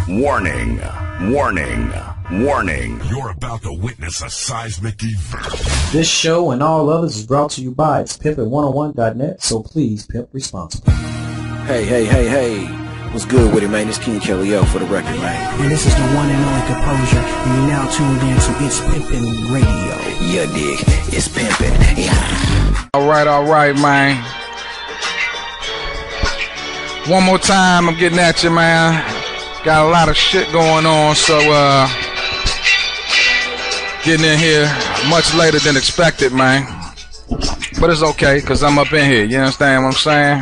Warning, warning, warning. You're about to witness a seismic event. This show and all others is brought to you by It's Pimpin101.net, so please pimp responsibly. Hey. What's good with it, man? It's King Kelly O for the record, man. And this is the one and only Composure, and you're now tuned in to It's Pimpin Radio. Yeah, dig. It's Pimpin. Yeah. All right, man. One more time, I'm getting at you, man. Got a lot of shit going on, so getting in here much later than expected, man. But it's okay, because I'm up in here, you understand what I'm saying?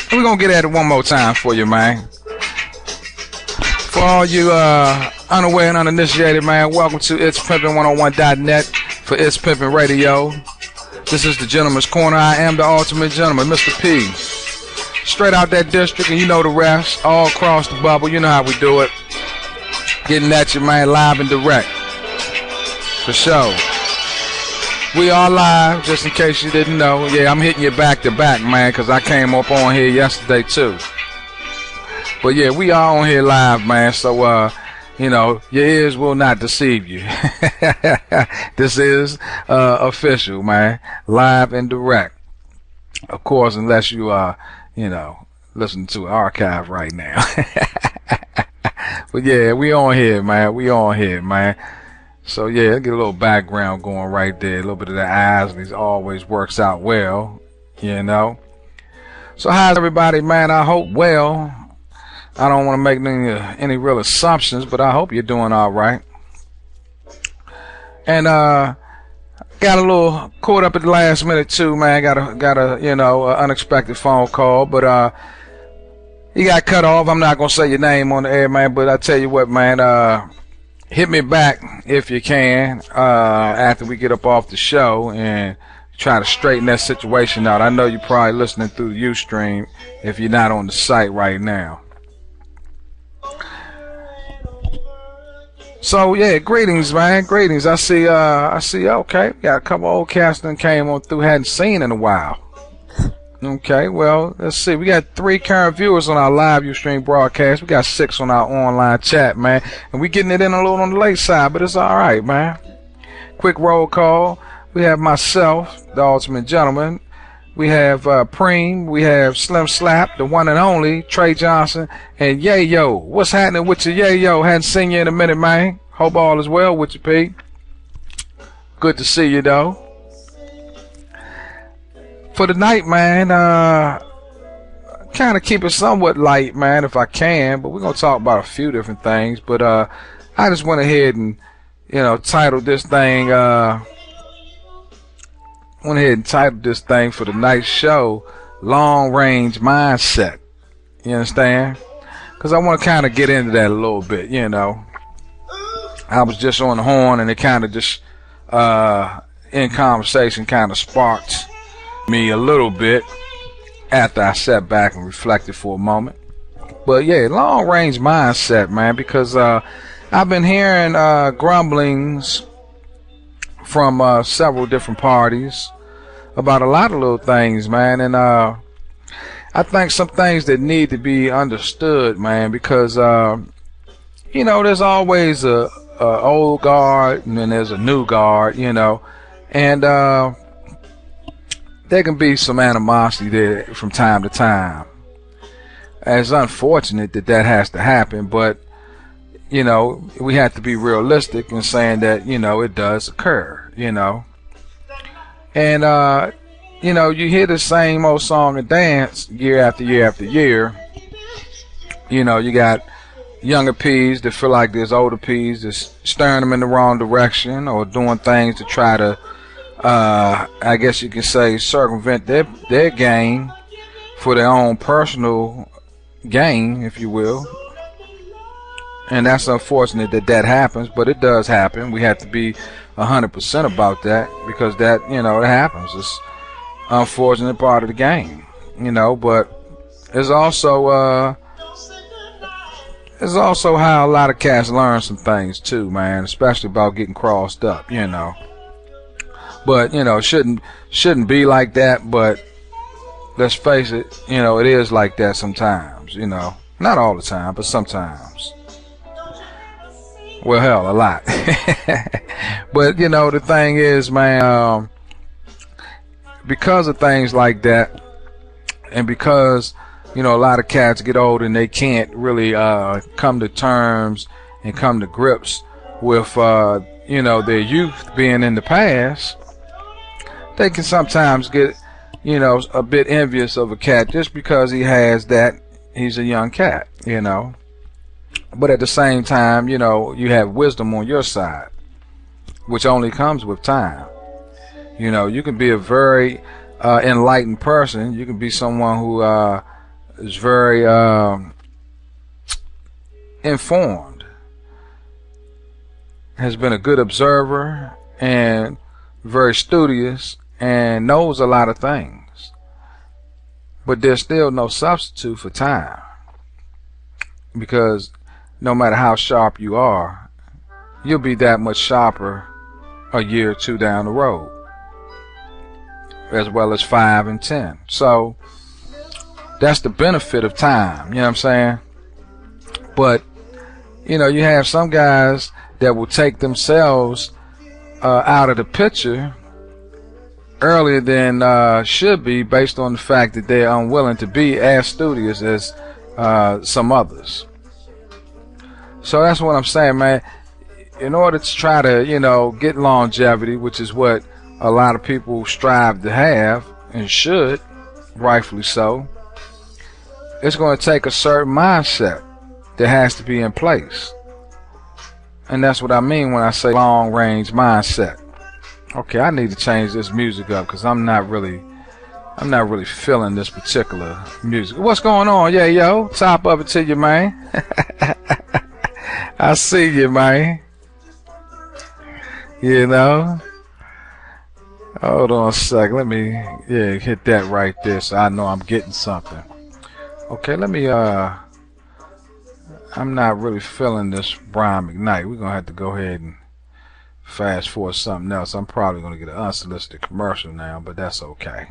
And we're going to get at it one more time for you, man. For all you unaware and uninitiated, man, welcome to It's Pimpin101.net for It's Pimpin Radio. This is the Gentleman's Corner. I am the ultimate gentleman, Mr. P. Straight out that district, and you know the rest. All across the bubble, you know how we do it. Getting at you, man, live and direct. For sure. We are live, just in case you didn't know. Yeah, I'm hitting you back to back, man, because I came up on here yesterday, too. But, yeah, we are on here live, man, so, you know, your ears will not deceive you. This is official, man. Live and direct. Of course, unless you you know, listen to an archive right now. But yeah, we on here, man. So yeah, get a little background going right there. A little bit of the Isleys always works out well, you know. So how's everybody, man? I hope well. I don't want to make any real assumptions, but I hope you're doing all right. And got a little caught up at the last minute too, man. Got a you know, unexpected phone call, but you got cut off. I'm not gonna say your name on the air, man, but I tell you what, man, hit me back if you can after we get up off the show and try to straighten that situation out. I know you're probably listening through the Ustream if you're not on the site right now. So yeah, greetings, man. Greetings. I see. Okay, got a couple old cats that came on through, hadn't seen in a while. Okay, well, let's see. We got 3 current viewers on our live Ustream broadcast. We got 6 on our online chat, man. And we getting it in a little on the late side, but it's all right, man. Quick roll call. We have myself, the ultimate gentleman. We have Preem. We have Slim Slap, the one and only Trey Johnson, and Yayo. What's happening with you, Yayo? Hadn't seen you in a minute, man. Hope all is well with you, Pete. Good to see you, though. For the night, man, kind of keep it somewhat light, man, if I can. But we're gonna talk about a few different things. But I just went ahead and, you know, titled this thing. Went ahead and titled this thing for the night show, Long Range Mindset. You understand? Because I want to kind of get into that a little bit, you know. I was just on the horn and it kind of just, in conversation, kind of sparked me a little bit after I sat back and reflected for a moment. But yeah, long range mindset, man, because I've been hearing grumblings from several different parties about a lot of little things, man, and I think some things that need to be understood, man, because you know, there's always a old guard and then there's a new guard, you know, and there can be some animosity there from time to time. It's unfortunate that that has to happen, but you know, we have to be realistic in saying that, you know, it does occur, you know. And, you know, you hear the same old song and dance year after year after year. You know, you got younger P's that feel like there's older P's that's steering them in the wrong direction or doing things to try to, I guess you can say, circumvent their gain for their own personal gain, if you will. And that's unfortunate that that happens, but it does happen. We have to be 100% about that because that, you know, it happens. It's unfortunate part of the game, you know, but it's also how a lot of cats learn some things too, man, especially about getting crossed up, you know. But, you know, it shouldn't be like that, but let's face it, you know, it is like that sometimes, you know. Not all the time, but sometimes. Well, hell, a lot. But, you know, the thing is, man, because of things like that, and because, you know, a lot of cats get old and they can't really come to terms and come to grips with, you know, their youth being in the past, they can sometimes get, you know, a bit envious of a cat just because he has that. He's a young cat, you know. But at the same time, you know, you have wisdom on your side, which only comes with time. You know, you can be a very enlightened person. You can be someone who is very informed, has been a good observer, and very studious, and knows a lot of things. But there's still no substitute for time, because no matter how sharp you are, you'll be that much sharper a year or two down the road, as well as 5 and 10. So that's the benefit of time, you know what I'm saying? But, you know, you have some guys that will take themselves out of the picture earlier than should be, based on the fact that they're unwilling to be as studious as some others. So that's what I'm saying, man. In order to try to, you know, get longevity, which is what a lot of people strive to have and should, rightfully so, it's going to take a certain mindset that has to be in place. And that's what I mean when I say long range mindset. Okay, I need to change this music up because I'm not really feeling this particular music. What's going on? Yeah, yo, top of it to you, man. I see you, man. You know? Hold on a sec. Let me, hit that right there so I know I'm getting something. Okay, let me, I'm not really feeling this Brian McKnight. We're going to have to go ahead and fast forward something else. I'm probably going to get an unsolicited commercial now, but that's okay.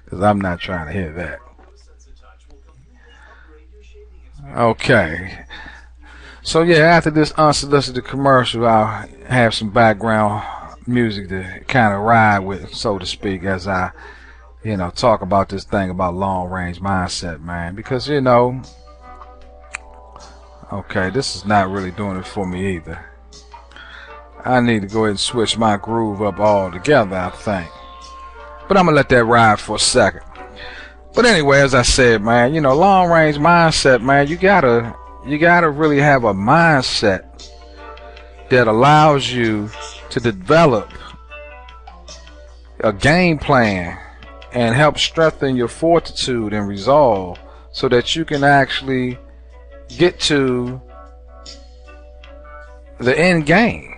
Because I'm not trying to hear that. Okay. So yeah, after this unsolicited commercial, I'll have some background music to kind of ride with, so to speak, as I, you know, talk about this thing about long range mindset, man. Because, you know, okay, this is not really doing it for me either. I need to go ahead and switch my groove up altogether, I think. But I'm gonna let that ride for a second. But anyway, as I said, man, you know, long range mindset, man, you gotta really have a mindset that allows you to develop a game plan and help strengthen your fortitude and resolve so that you can actually get to the end game.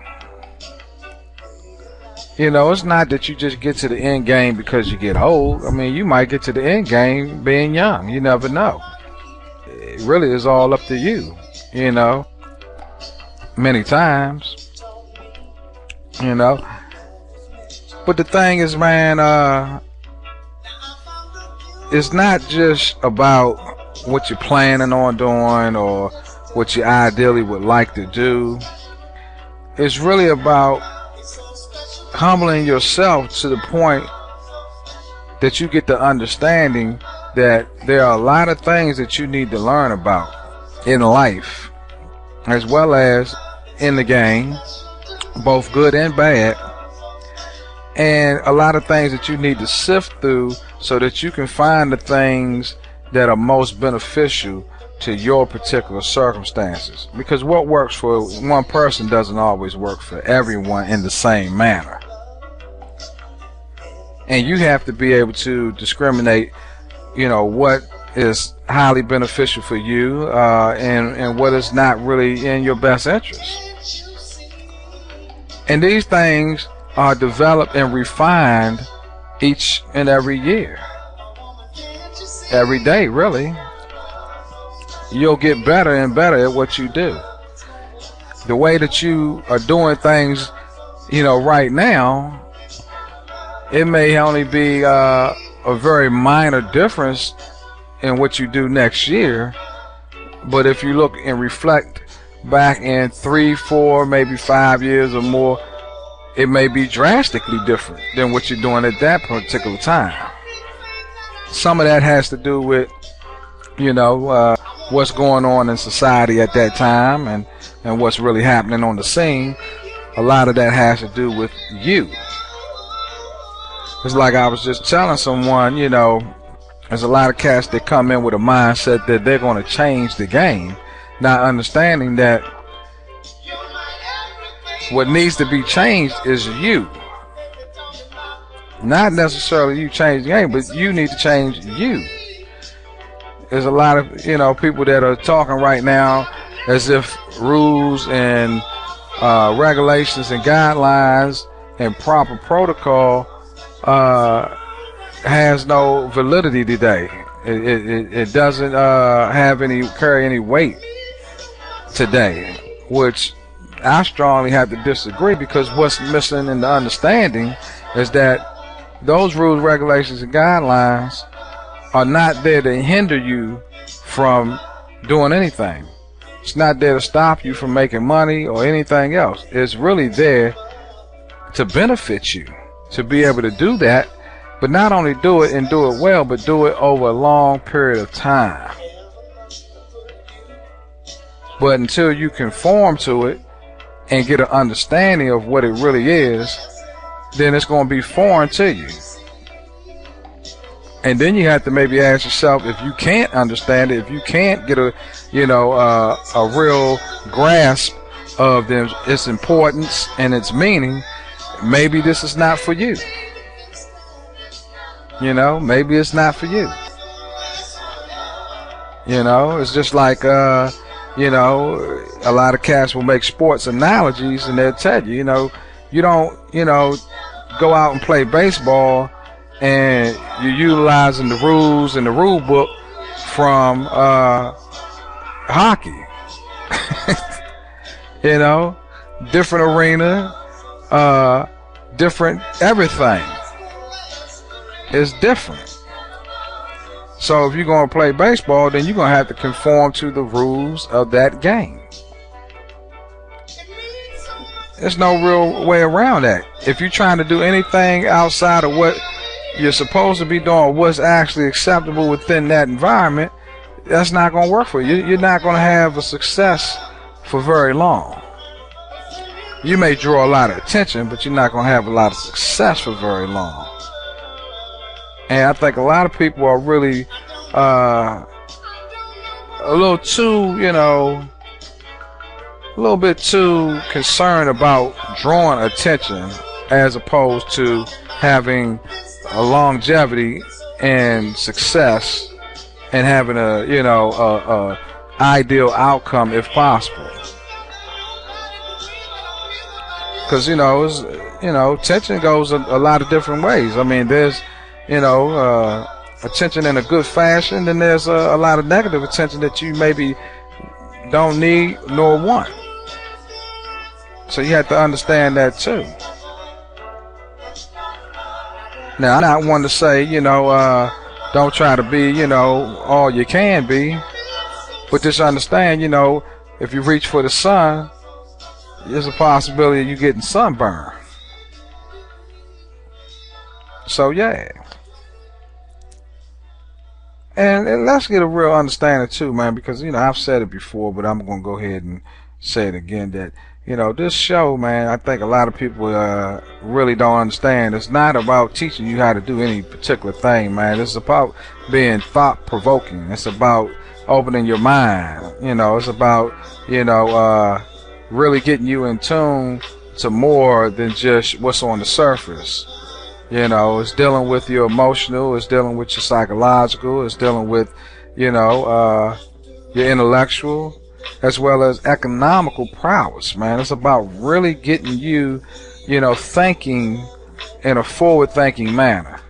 You know, it's not that you just get to the end game because you get old. I mean, you might get to the end game being young. You never know. It really is all up to you, you know, many times, you know. But the thing is, man, it's not just about what you're planning on doing or what you ideally would like to do. It's really about humbling yourself to the point that you get the understanding that there are a lot of things that you need to learn about in life, as well as in the game, both good and bad, and a lot of things that you need to sift through so that you can find the things that are most beneficial to your particular circumstances. Because what works for one person doesn't always work for everyone in the same manner. And you have to be able to discriminate, you know, what is highly beneficial for you and what is not really in your best interest. And these things are developed and refined each and every year. Every day, really. You'll get better and better at what you do. The way that you are doing things, you know, right now, it may only be a very minor difference in what you do next year, but if you look and reflect back in 3, 4, maybe 5 years or more, it may be drastically different than what you're doing at that particular time. Some of that has to do with, what's going on in society at that time and what's really happening on the scene. A lot of that has to do with you. It's like I was just telling someone, there's a lot of cats that come in with a mindset that they're going to change the game, not understanding that what needs to be changed is you. Not necessarily you change the game, but you need to change you. There's a lot of, people that are talking right now as if rules and regulations and guidelines and proper protocol has no validity today. It doesn't carry any weight today, which I strongly have to disagree, because what's missing in the understanding is that those rules, regulations, and guidelines are not there to hinder you from doing anything. It's not there to stop you from making money or anything else. It's really there to benefit you, to be able to do that, but not only do it and do it well, but do it over a long period of time. But until you conform to it and get an understanding of what it really is, then it's going to be foreign to you. And then you have to maybe ask yourself, if you can't understand it, if you can't get a real grasp of its importance and its meaning, maybe this is not for you. Maybe it's not for you. It's just like, a lot of cats will make sports analogies, and they'll tell you, you don't, go out and play baseball and you're utilizing the rules and the rule book from hockey. Different arena, different everything is different. So if you're going to play baseball, then you're going to have to conform to the rules of that game. There's no real way around that. If you're trying to do anything outside of what you're supposed to be doing, what's actually acceptable within that environment, that's not going to work for you. You're not going to have a success for very long. You may draw a lot of attention, but you're not going to have a lot of success for very long. And I think a lot of people are really a little too, a little bit too concerned about drawing attention as opposed to having a longevity and success and having a ideal outcome if possible. Because attention goes a lot of different ways. I mean, there's attention in a good fashion, then there's a lot of negative attention that you maybe don't need nor want. So you have to understand that too. Now, I'm not one to say, don't try to be, all you can be. But just understand, if you reach for the sun, there's a possibility of you getting sunburned. So, yeah. And let's get a real understanding too, man, because, I've said it before, but I'm going to go ahead and say it again that, this show, man, I think a lot of people really don't understand. It's not about teaching you how to do any particular thing, man. It's about being thought-provoking. It's about opening your mind. It's about, really getting you in tune to more than just what's on the surface. It's dealing with your emotional, it's dealing with your psychological, it's dealing with, your intellectual, as well as economical prowess, man. It's about really getting you, thinking in a forward-thinking manner.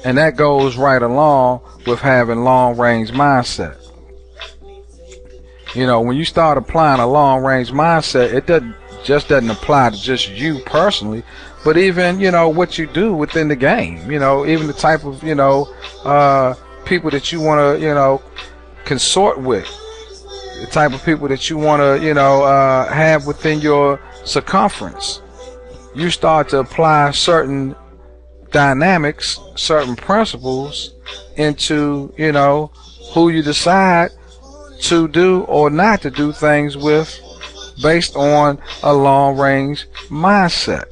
And that goes right along with having long-range mindset. When you start applying a long-range mindset, it doesn't apply to just you personally, but even, what you do within the game, even the type of, people that you want to, consort with. the type of people that you want to, have within your circumference. You start to apply certain dynamics, certain principles into, who you decide to do or not to do things with based on a long-range mindset.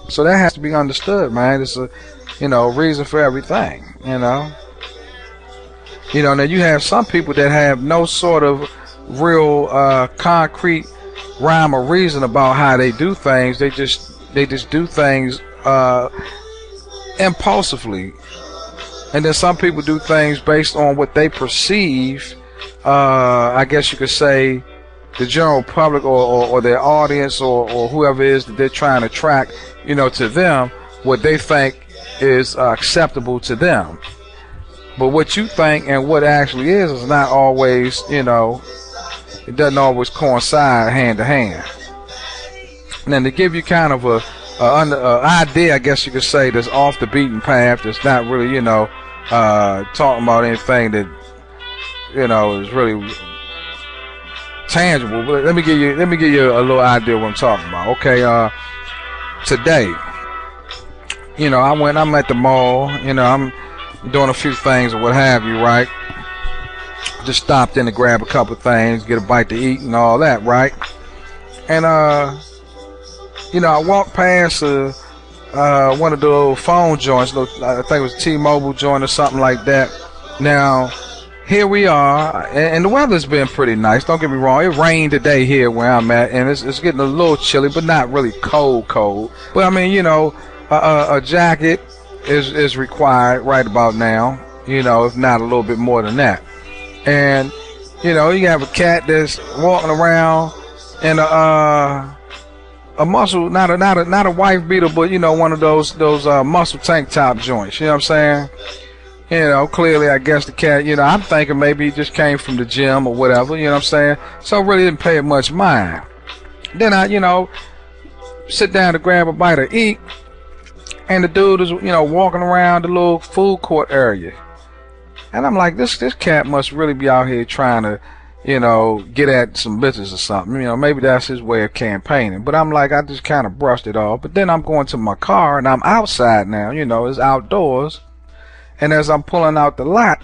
So that has to be understood, man. It's a, reason for everything, now you have some people that have no sort of real concrete rhyme or reason about how they do things. They just do things impulsively. And then some people do things based on what they perceive, I guess you could say, the general public or their audience or whoever it is that they're trying to attract, to them, what they think is acceptable to them. But what you think and what actually is not always, it doesn't always coincide hand to hand. And then to give you kind of a idea, I guess you could say, that's off the beaten path, that's not really, talking about anything that, is really tangible. But let me give you a little idea of what I'm talking about. Okay, today, I'm at the mall, I'm doing a few things or what have you, right? Just stopped in to grab a couple things, get a bite to eat and all that, right? And I walked past one of the little phone joints, I think it was T-Mobile joint or something like that. Now, here we are, and the weather's been pretty nice, don't get me wrong. It rained today here where I'm at, and it's getting a little chilly, but not really cold. But I mean, a jacket is required right about now, if not a little bit more than that. And you have a cat that's walking around in a muscle, not a wife beater, but one of those muscle tank top joints. You know what I'm saying? Clearly, I guess the cat, I'm thinking maybe he just came from the gym or whatever. You know what I'm saying? So I really didn't pay it much mind. Then I, sit down to grab a bite to eat. And the dude is, walking around the little food court area. And I'm like, this cat must really be out here trying to, get at some bitches or something. Maybe that's his way of campaigning. But I'm like, I just kind of brushed it off. But then I'm going to my car and I'm outside now, it's outdoors. And as I'm pulling out the lot,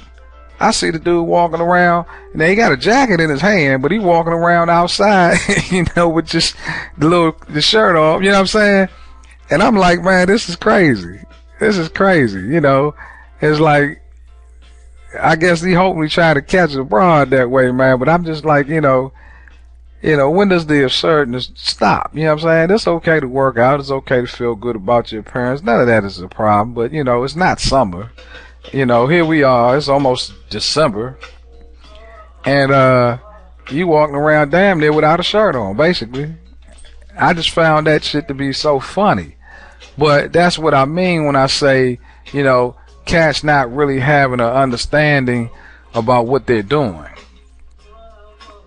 I see the dude walking around. And he got a jacket in his hand, but he walking around outside, with just the shirt off. You know what I'm saying? And I'm like, man, this is crazy. It's like, I guess he hopefully trying to catch a broad that way, man. But I'm just like, when does the absurdness stop? You know what I'm saying? It's okay to work out. It's okay to feel good about your appearance. None of that is a problem. But, it's not summer. Here we are. It's almost December. And you walking around damn near without a shirt on, basically. I just found that shit to be so funny. But that's what I mean when I say, cats not really having an understanding about what they're doing.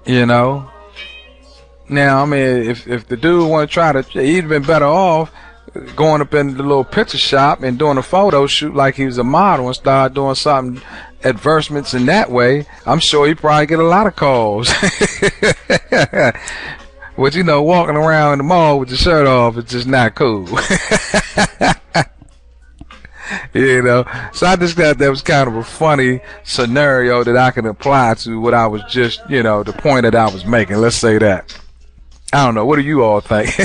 Now, I mean, if the dude want to try to, he'd been better off going up in the little picture shop and doing a photo shoot like he was a model and start doing something, advertisements in that way. I'm sure he'd probably get a lot of calls. But walking around in the mall with your shirt off is just not cool. So I just thought that was kind of a funny scenario that I can apply to what I was just, the point that I was making. Let's say that. I don't know. What do you all think?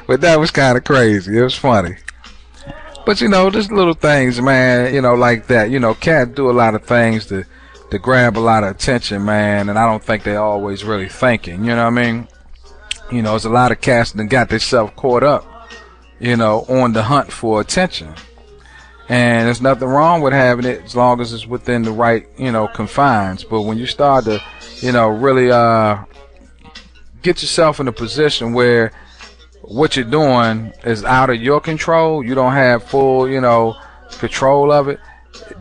But that was kind of crazy. It was funny. But, just little things, man, like that. Cats do a lot of things to grab a lot of attention, man, and I don't think they're always really thinking, you know what I mean? There's a lot of cats that got themselves caught up, on the hunt for attention. And there's nothing wrong with having it as long as it's within the right, confines. But when you start to, really get yourself in a position where what you're doing is out of your control, you don't have full, control of it,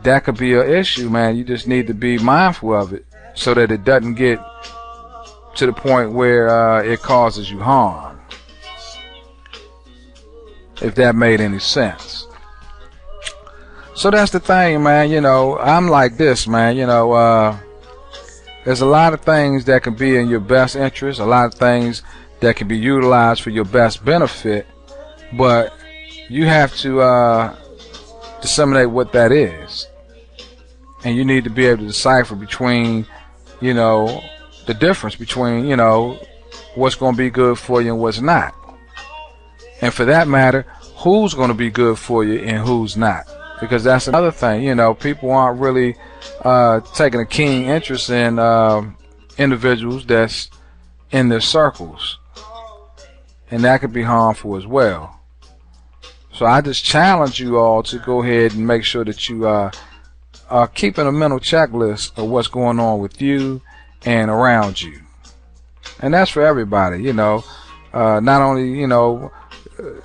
that could be an issue, man. You just need to be mindful of it so that it doesn't get to the point where it causes you harm. If that made any sense. So that's the thing, man. You know, I'm like this, man. You know, there's a lot of things that can be in your best interest, a lot of things that can be utilized for your best benefit, but you have to disseminate what that is. And you need to be able to decipher between, you know, the difference between, you know, what's going to be good for you and what's not. And for that matter, who's going to be good for you and who's not. Because that's another thing, you know, people aren't really taking a keen interest in individuals that's in their circles. And that could be harmful as well. So I just challenge you all to go ahead and make sure that you are keeping a mental checklist of what's going on with you and around you. And that's for everybody, you know, not only, you know,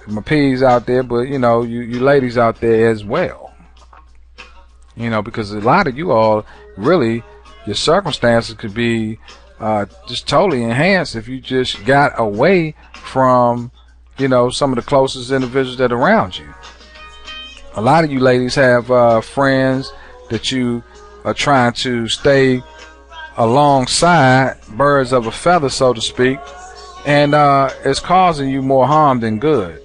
my P's out there, but, you know, you ladies out there as well. You know, because a lot of you all, really, your circumstances could be just totally enhanced if you just got away from, you know, some of the closest individuals that are around you. A lot of you ladies have friends that you are trying to stay alongside, birds of a feather, so to speak, and it's causing you more harm than good.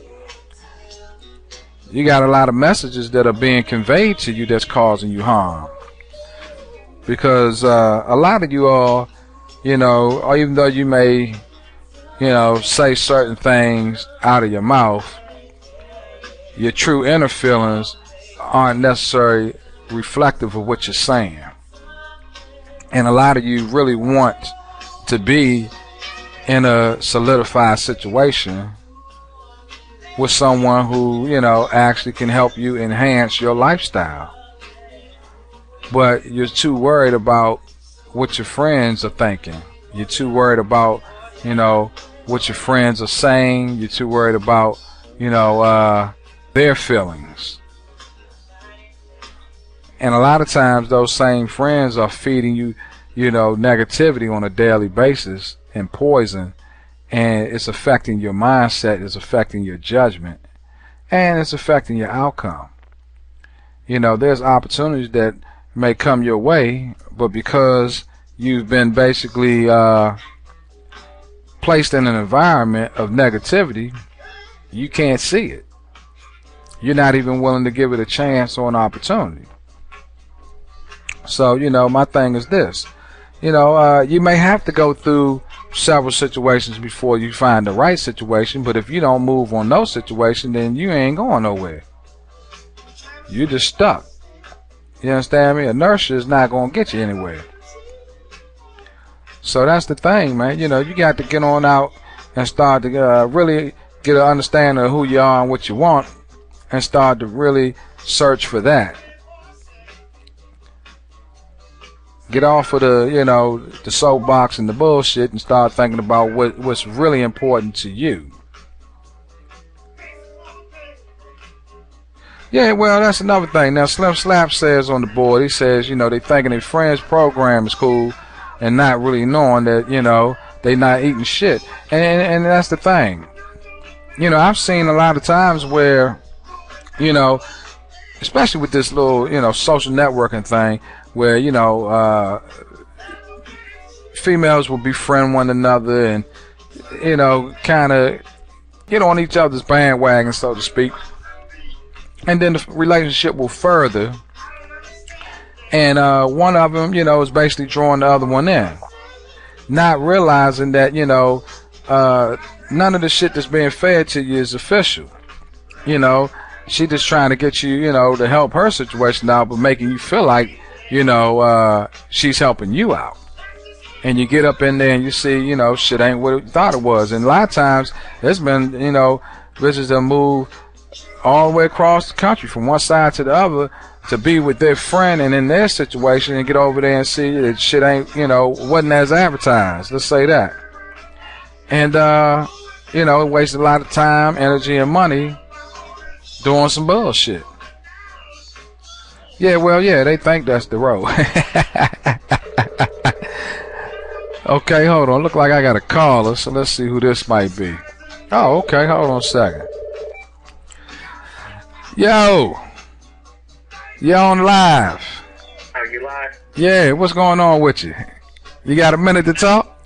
You got a lot of messages that are being conveyed to you that's causing you harm. Because a lot of you all, you know, or even though you may, you know, say certain things out of your mouth, your true inner feelings aren't necessarily reflective of what you're saying. And a lot of you really want to be in a solidified situation with someone who, you know, actually can help you enhance your lifestyle. But you're too worried about what your friends are thinking. You're too worried about, you know, what your friends are saying. You're too worried about, you know, their feelings. And a lot of times those same friends are feeding you, you know, negativity on a daily basis and poison. And it's affecting your mindset, it's affecting your judgment, and it's affecting your outcome. You know, there's opportunities that may come your way, but because you've been basically placed in an environment of negativity, you can't see it. You're not even willing to give it a chance or an opportunity. So, you know, my thing is this. You know, you may have to go through several situations before you find the right situation, but if you don't move on those situations, then you ain't going nowhere. You're just stuck. You understand me? Inertia is not going to get you anywhere. So that's the thing, man. You know, you got to get on out and start to really get an understanding of who you are and what you want, and start to really search for that. Get off of the, you know, the soapbox and the bullshit and start thinking about what's really important to you. Yeah, well, that's another thing. Now, Slim Slap says on the board, he says, you know, they thinking their friend's program is cool and not really knowing that, you know, they not eating shit. And that's the thing. You know, I've seen a lot of times where, you know, especially with this little, you know, social networking thing, where, you know, females will befriend one another and, you know, kind of get on each other's bandwagon, so to speak. And then the relationship will further. And one of them, you know, is basically drawing the other one in. Not realizing that, you know, none of the shit that's being fed to you is official. You know, she just trying to get you, you know, to help her situation out, but making you feel like, you know, she's helping you out. And you get up in there and you see, you know, shit ain't what you thought it was. And a lot of times, there's been, you know, bitches that move all the way across the country from one side to the other to be with their friend and in their situation and get over there and see that shit ain't, you know, wasn't as advertised. Let's say that. And, you know, it wasted a lot of time, energy, and money doing some bullshit. Yeah, well, yeah, they think that's the road. Okay, hold on. Look like I got a caller, so let's see who this might be. Oh, okay, hold on a second. Yo, You're on live. Are you live? Yeah, what's going on with you? You got a minute to talk?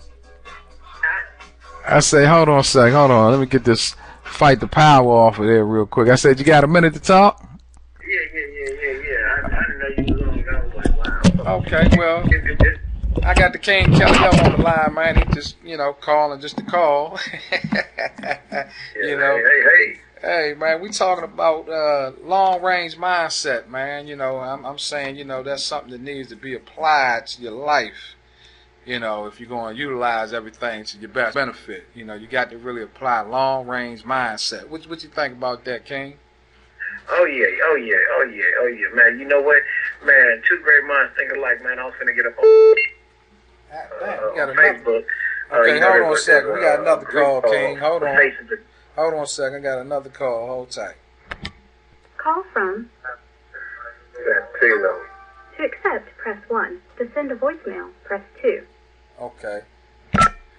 I say, hold on a sec, hold on. Let me get this fight the power off of there real quick. I said, you got a minute to talk? Yeah. I didn't know you was on. I was like, wow. Okay, well, I got the King Kelly on the line, man. He just, calling just to call. Hey, man, we talking about long-range mindset, man. I'm saying, that's something that needs to be applied to your life. If you're going to utilize everything to your best benefit, you got to really apply long-range mindset. What you think about that, King? Oh yeah, man. You know what, man? Two great minds think alike, man. I was gonna get up on Facebook. Okay, hold on a second. We got another call, King. Hold on. Hold on a second. I got another call. Hold tight. Call from. To accept, press 1. To send a voicemail, press 2. Okay.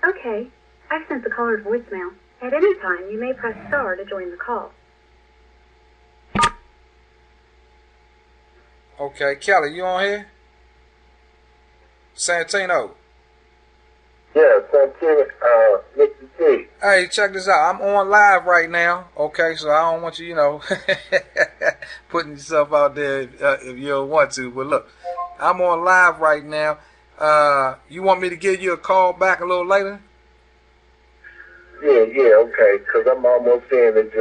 Okay. I've sent the caller's voicemail. At any time, you may press star to join the call. Okay, Kelly, you on here? Santino. Yeah, Santino, Mr. T. Hey, check this out. I'm on live right now, okay? So I don't want you, putting yourself out there if you don't want to. But look, I'm on live right now. You want me to give you a call back a little later? Yeah, okay, because I'm almost in it.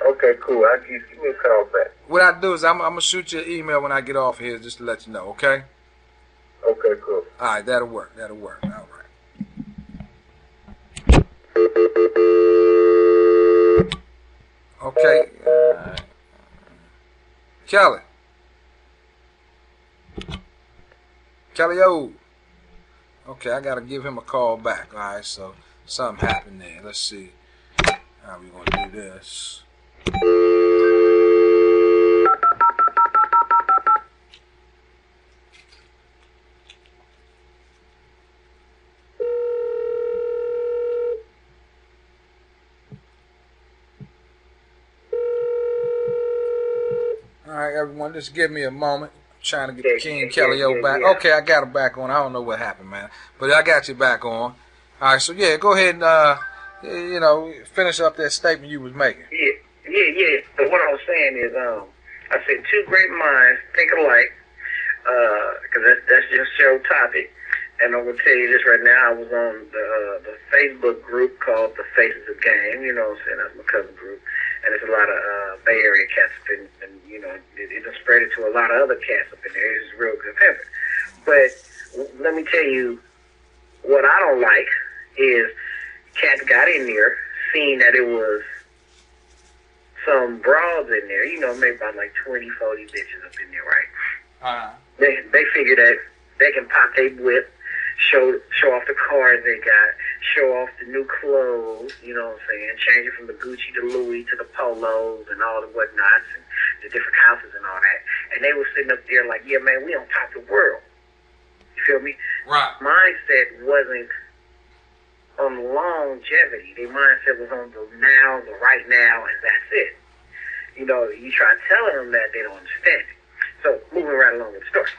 Okay, cool. I'll give me a call back. What I do is I'm going to shoot you an email when I get off here just to let you know, okay? Okay, cool. All right, that'll work. All right. Okay. Kelly. Kelly-O. Okay, I got to give him a call back. All right, so something happened there. Let's see how we going to do this. All right, everyone, just give me a moment. I'm trying to get the King Kelly-O back. Yeah. Okay, I got him back on. I don't know what happened, man. But I got you back on. All right, so, yeah, go ahead and, finish up that statement you was making. Yeah. So what I was saying is, I said two great minds think alike, because that's just your topic. And I'm going to tell you this right now. I was on the Facebook group called The Faces of Game. You know what I'm saying? That's my cousin group. And there's a lot of Bay Area cats up in, and it done spread it to a lot of other cats up in there. It's real good pimping. But let me tell you, what I don't like is cats got in there, seeing that it was some broads in there, maybe about like 20, 40 bitches up in there, right? They figure that they can pop their whip, show off the cars they got, show off the new clothes, you know what I'm saying, change it from the Gucci to Louis to the polos and all the whatnots and the different houses and all that. And they were sitting up there like, yeah, man, we on top of the world. You feel me? Right. Mindset wasn't on longevity. Their mindset was on the now, the right now, and that's it. You try telling them that, they don't understand it. So, moving right along with the story.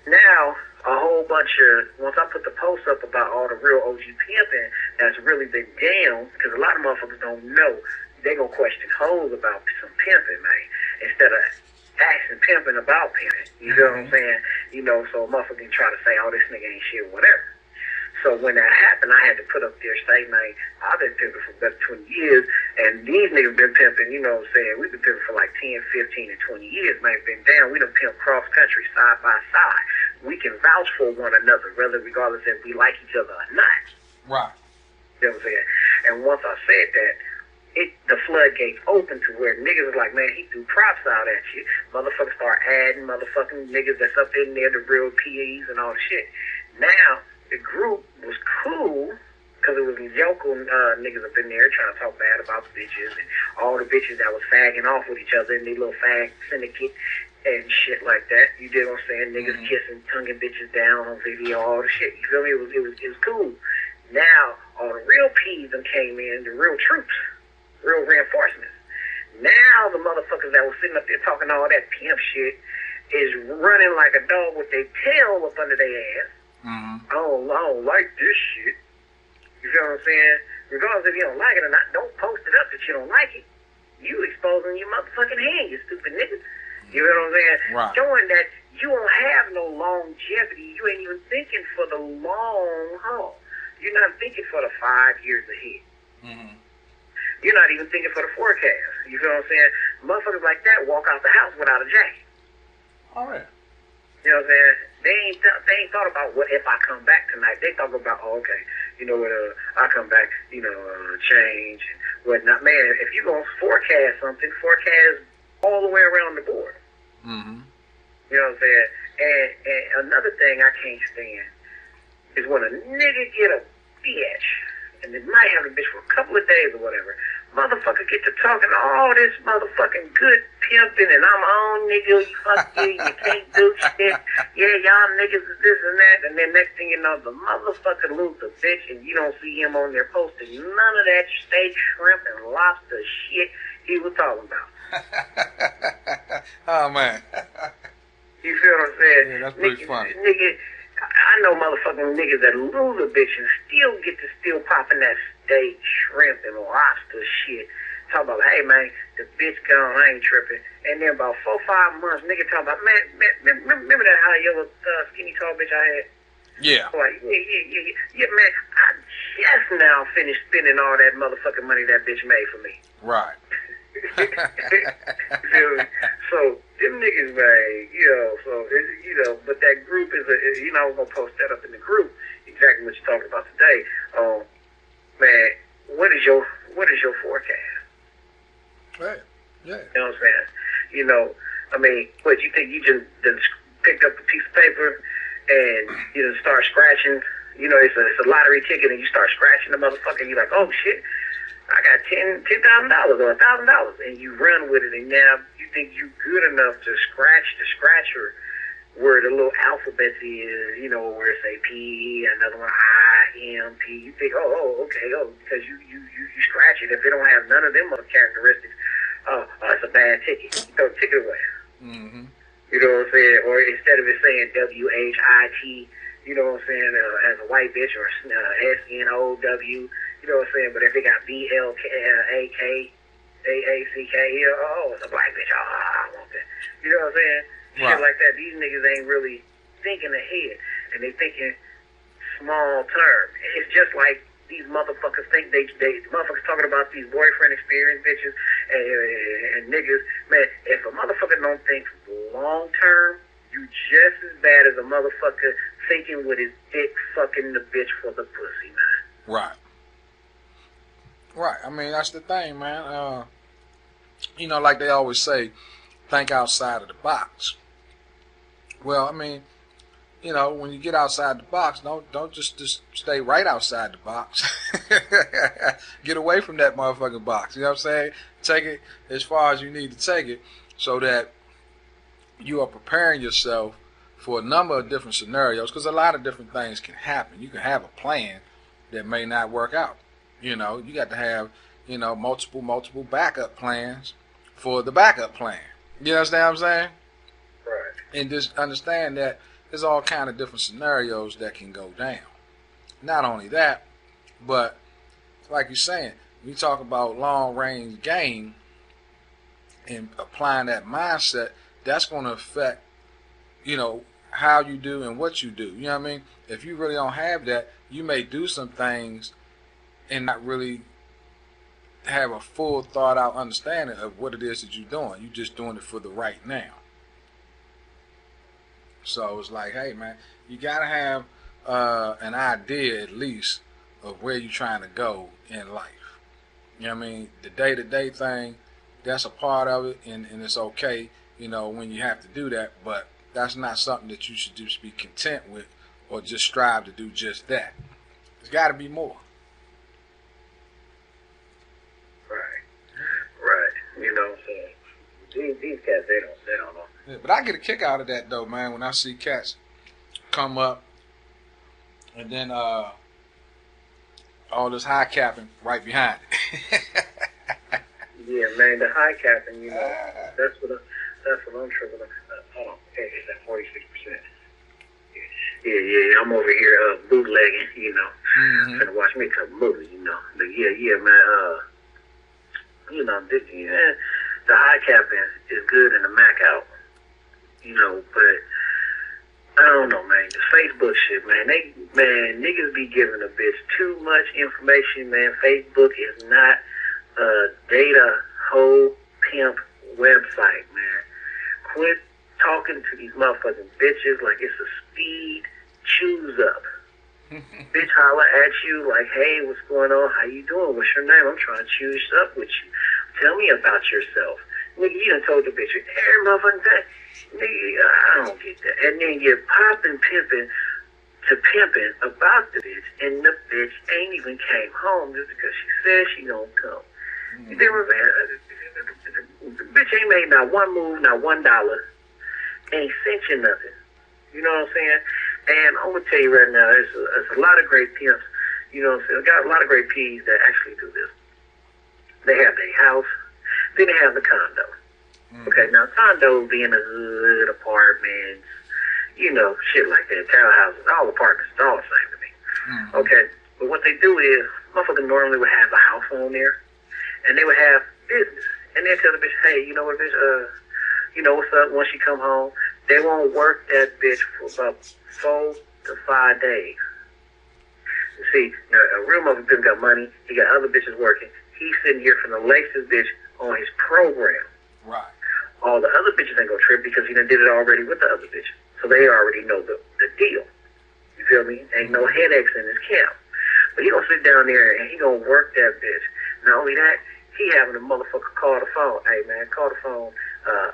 Now, a whole bunch of, once I put the post up about all the real OG pimping that's really been down, because a lot of motherfuckers don't know, they gonna question hoes about some pimping, man, instead of asking pimping about pimping. You know what I'm saying? So a motherfucker can try to say, oh, this nigga ain't shit, whatever. So when that happened, I had to put up there saying, man, I've been pimping for better 20 years, and these niggas been pimping, you know what I'm saying? We've been pimping for like 10, 15, and 20 years, man. Been down. We done pimped cross-country, side by side. We can vouch for one another, regardless if we like each other or not. Right. You know what I'm saying? And once I said that, the floodgates open to where niggas is like, man, he threw props out at you. Motherfuckers start adding motherfucking niggas that's up in there, the real PEs and all the shit. Now, the group was cool because it was yokel niggas up in there trying to talk bad about the bitches and all the bitches that was fagging off with each other in their little fag syndicate and shit like that. You did what I'm saying? Niggas kissing, tonguing bitches down on video, all the shit. You feel me? It was cool. Now, all the real P's them came in, the real troops, real reinforcements. Now the motherfuckers that was sitting up there talking all that pimp shit is running like a dog with their tail up under their ass. Mm-hmm. I don't like this shit. You feel what I'm saying? Regardless if you don't like it or not, don't post it up that you don't like it. You exposing your motherfucking hand, you stupid nigga. You know what I'm saying? Right. Showing that you don't have no longevity. You ain't even thinking for the long haul. You're not thinking for the 5 years ahead. Mm-hmm. You're not even thinking for the forecast. You feel what I'm saying? Motherfuckers like that walk out the house without a jacket. All right. You know what I'm saying? They ain't thought about what if I come back tonight. They thought about, oh, okay, you know what, I come back, change and whatnot. Man, if you gonna forecast something, forecast all the way around the board. Mm-hmm. You know what I'm saying? And another thing I can't stand is when a nigga get a bitch, and they might have a bitch for a couple of days or whatever, motherfucker get to talking all this motherfucking good pimping, and I'm on nigga, fuck you, you can't do shit, yeah, y'all niggas is this and that, and then next thing you know, the motherfucker lose the bitch, and you don't see him on there posting none of that steak, shrimp, and lobster shit he was talking about. Oh, man. You feel what I'm saying? Yeah, that's pretty funny. Nigga, I know motherfucking niggas that lose a bitch and still get to still popping that steak, shrimp, and lobster shit. Talk about, hey, man, the bitch gone, I ain't tripping. And then about 4 or 5 months, nigga talk about, man, remember that high yellow skinny tall bitch I had? Yeah. Like, yeah, man, I just now finished spending all that motherfucking money that bitch made for me. Right. You feel me? So them niggas, man, but that group is I was gonna post that up in the group. Exactly what you're talking about today. Man, what is your forecast? Right. Yeah. You know what I'm saying? What you think you just picked up a piece of paper and you just start scratching? It's a lottery ticket and you start scratching the motherfucker. And you're like, oh shit. I got $10,000 or $1,000, and you run with it, and now you think you good enough to scratch the scratcher where the little alphabet is, where it's a P, another one I, M, P. You think, okay, because you scratch it. If it don't have none of them other characteristics, it's a bad ticket. You throw the ticket away. Mm-hmm. You know what I'm saying? Or instead of it saying WHIT, you know what I'm saying, as a white bitch, or SNOW. You know what I'm saying? But if it got BLAK, AACK, it's a black bitch. I want that. You know what I'm saying? Right. Shit like that. These niggas ain't really thinking ahead, and they thinking small term. It's just like these motherfuckers think they motherfuckers talking about these boyfriend experience bitches and niggas. Man, if a motherfucker don't think long term, you just as bad as a motherfucker thinking with his dick fucking the bitch for the pussy, man. Right. Right. I mean, that's the thing, man. Like they always say, think outside of the box. Well, I mean, when you get outside the box, don't just stay right outside the box. Get away from that motherfucking box. You know what I'm saying? Take it as far as you need to take it so that you are preparing yourself for a number of different scenarios, because a lot of different things can happen. You can have a plan that may not work out. You got to have, multiple backup plans for the backup plan. You understand what I'm saying? Right. And just understand that there's all kind of different scenarios that can go down. Not only that, but like you're saying, we talk about long range game and applying that mindset, that's going to affect, how you do and what you do. You know what I mean? If you really don't have that, you may do some things and not really have a full thought out understanding of what it is that you're doing. You're just doing it for the right now. So it's like, hey man, you gotta have an idea at least of where you're trying to go in life. You know what I mean? The day-to-day thing, that's a part of it, and it's okay, when you have to do that, but that's not something that you should just be content with or just strive to do just that. There's got to be more. So these cats, they don't know. Yeah, but I get a kick out of that though, man, when I see cats come up and then all this high capping right behind it. Yeah, man, the high capping, you know, that's what I'm tripping on. Hold on, hey, it's at 46%. Yeah, I'm over here bootlegging, you know, trying to watch me a couple movies, you know. But yeah, man, you know, the high capping is good and the Mac out, you know, but I don't know, man. The Facebook shit, man. Niggas be giving a bitch too much information, man. Facebook is not a data hoe pimp website, man. Quit talking to these motherfucking bitches like it's a speed choose up. Bitch holler at you like, hey, what's going on? How you doing? What's your name? I'm trying to choose up with you. Tell me about yourself. Nigga, you done told the bitch every motherfucking thing. Nigga, I don't get that. And then you're popping pimping to pimping about the bitch, and the bitch ain't even came home just because she said she gonna come. You know what I'm saying? The bitch ain't made not one move, not $1. Ain't sent you nothing. You know what I'm saying? And I'm gonna tell you right now, there's a lot of great pimps. You know what I'm saying? Got a lot of great P's that actually do this. They have their house, then they have the condo. Okay, now condos being a hood, apartments, you know, shit like that, townhouses, all apartments, it's all the same to me. Okay, but what they do is, motherfucker normally would have a house on there, and they would have business, and they'll tell the bitch, hey, you know what, bitch, you know what's up, once she come home, they won't work that bitch for about 4 to 5 days. You see, now, a real motherfucker got money, he got other bitches working, he's sitting here from the latest bitch on his program. Right. All the other bitches ain't gonna trip because he done did it already with the other bitch. So they already know the deal. You feel me? Ain't no headaches in his camp. But he gonna sit down there and he gonna work that bitch. Not only that, he having a motherfucker call the phone. Hey man, call the phone,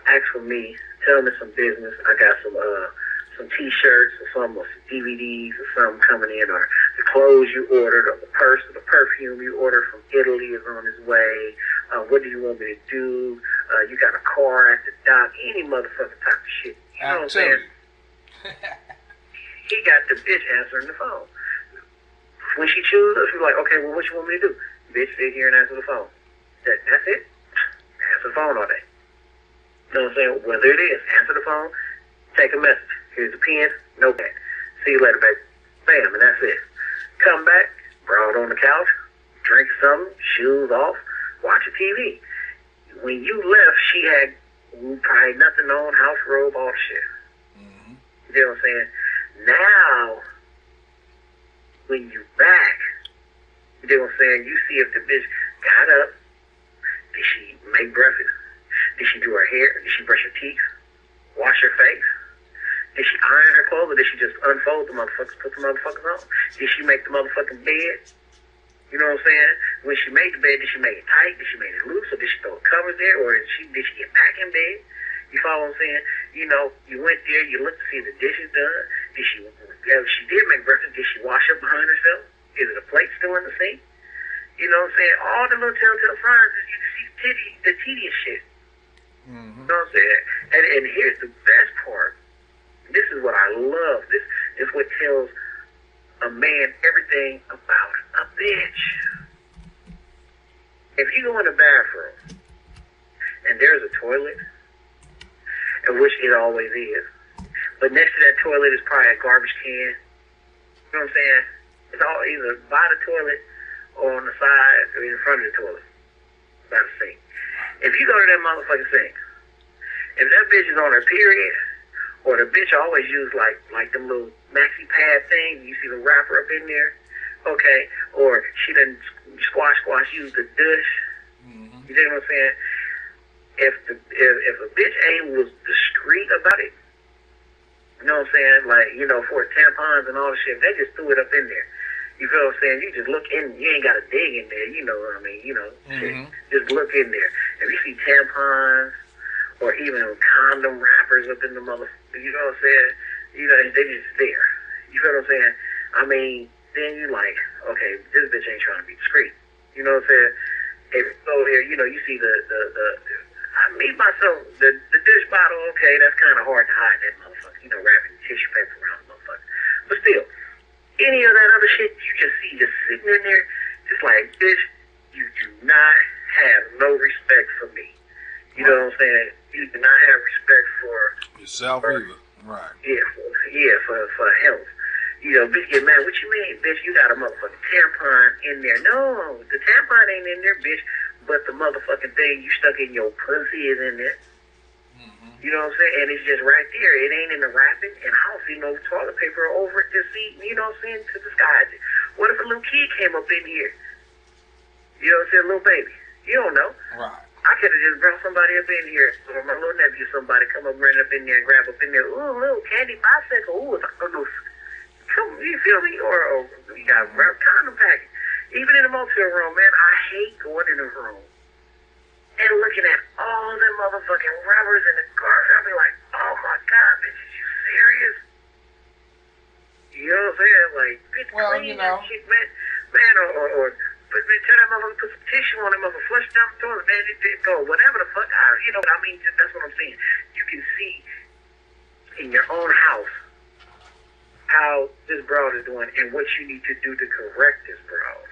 ask for me, tell me some business. I got some t-shirts or some DVDs or something coming in, or the clothes you ordered, or the purse or the perfume you ordered from Italy is on its way. What do you want me to do? You got a car at the dock, any motherfucking type of shit. You know what I'm saying? He got the bitch answering the phone. When she chooses, she's like, okay, well, what you want me to do? Bitch, sit here and answer the phone. That's it. Answer the phone all day. You know what I'm saying? Whether it is, answer the phone, take a message. Here's the pen, notepad. See you later, baby. Bam, and that's it. Come back, broad on the couch, drink something, shoes off, watch a TV. When you left, she had probably nothing on, house robe, all the shit. You know what I'm saying? Now, when you back, you know what I'm saying? You see if the bitch got up. Did she make breakfast? Did she do her hair? Did she brush her teeth? Wash her face? Did she iron her clothes, or did she just unfold the motherfuckers, put the motherfuckers on? Did she make the motherfucking bed? You know what I'm saying? When she made the bed, did she make it tight? Did she make it loose? Or did she throw covers there? Or did she get back in bed? You follow what I'm saying? You know, you went there, you looked to see if the dishes done. If she did make breakfast, did she wash up behind herself? Is it a plate still in the sink? You know what I'm saying? All the little telltale signs is you can see the tedious shit. You know what I'm saying? And here's the best part. This is what I love. This is what tells a man everything about a bitch. If you go in the bathroom and there's a toilet, and which it always is, but next to that toilet is probably a garbage can. You know what I'm saying? It's all either by the toilet or on the side or in front of the toilet. By the sink. If you go to that motherfucking sink, if that bitch is on her period, or the bitch always use like them little maxi pad things, you see the wrapper up in there, okay, or she done squash use the dish. You know what I'm saying? If a bitch ain't was discreet about it, you know what I'm saying? Like, you know, for tampons and all the shit, they just threw it up in there. You feel what I'm saying? You just look in, you ain't got to dig in there, you know what I mean? You know, shit. Just look in there. If you see tampons, or even condom wrappers up in the motherfucker, you know what I'm saying? You know, they just there. You feel what I'm saying? I mean, then you like, okay, this bitch ain't trying to be discreet. You know what I'm saying? If you go there, you know, you see the dish bottle, okay, that's kind of hard to hide that motherfucker. You know, wrapping tissue paper around the motherfucker. But still, any of that other shit, you just see just sitting in there, just like, bitch, you do not have no respect for me. You know what I'm saying? You do not have respect for yourself either. Right. Yeah, for health. You know, bitch get mad. What you mean, bitch? You got a motherfucking tampon in there. No, the tampon ain't in there, bitch. But the motherfucking thing you stuck in your pussy is in there. You know what I'm saying? And it's just right there. It ain't in the wrapping. And I don't see no toilet paper over it to see, you know what I'm saying, to disguise it. What if a little kid came up in here? You know what I'm saying? A little baby. You don't know. Right. I could have just brought somebody up in here, or my little nephew, somebody come up, run up in there and grab up in there. Ooh, little candy bicycle. Ooh, it's a little, come, you feel me? Or you got a condom package. Even in the motel room, man, I hate going in the room and looking at all them motherfucking rubbers in the garbage. I'll be like, oh my God, bitch, is you serious? You know what I'm saying? Like, bitch, well, clean you know. that shit, man. Man, or but man, tell that motherfucker put some tissue on him, motherfucker, flush down the toilet, man, it go, whatever the fuck. You know what I mean? That's what I'm saying. You can see in your own house how this broad is doing and what you need to do to correct this broad.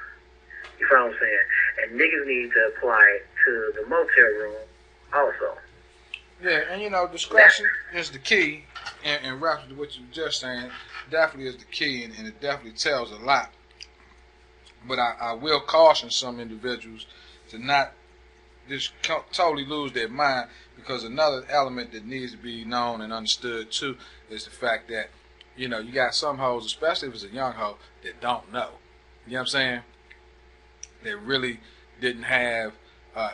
You know what I'm saying? And niggas need to apply it to the motel room also. Yeah, and you know, discretion is the key, and reference to what you were just saying, definitely is the key, and it definitely tells a lot. But I will caution some individuals to not just totally lose their mind, because another element that needs to be known and understood too is the fact that, you know, you got some hoes, especially if it's a young hoe, that don't know. You know what I'm saying? That really didn't have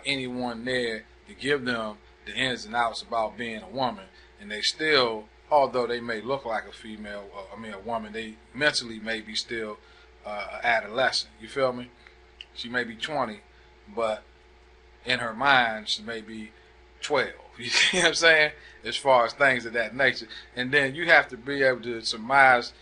anyone there to give them the ins and outs about being a woman, and they still, although they may look like a female, a woman, they mentally may be still adolescent. You feel me? She may be 20, but in her mind she may be 12. You know what I'm saying? As far as things of that nature. And then you have to be able to surmise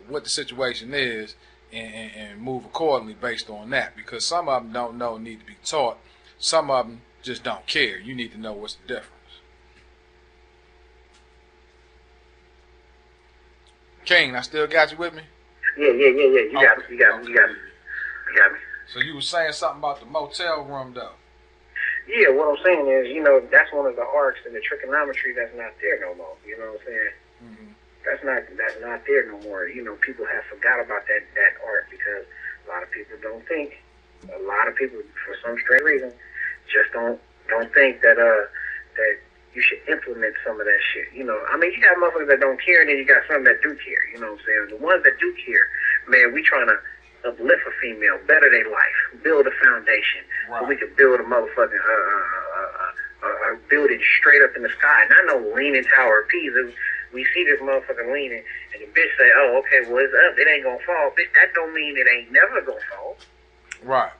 what the situation is and move accordingly based on that. Because some of them don't know, need to be taught. Some of them just don't care. You need to know what's the difference. King, I still got you with me? Yeah. You got me. So you were saying something about the motel room, though. Yeah, what I'm saying is, you know, that's one of the arcs in the trigonometry that's not there no more. You know what I'm saying? Mm-hmm. That's not there no more. You know, people have forgot about that art because a lot of people don't think. A lot of people, for some strange reason, just don't think that that you should implement some of that shit. You know, I mean, you got motherfuckers that don't care, and then you got some that do care. You know what I'm saying? The ones that do care, man, we trying to uplift a female, better their life, build a foundation, right. So we can build a motherfucking building straight up in the sky. Not no leaning Tower of Pisa. We see this motherfucker leaning, and the bitch say, "Oh, okay, well it's up. It ain't gonna fall." Bitch, that don't mean it ain't never gonna fall. Right.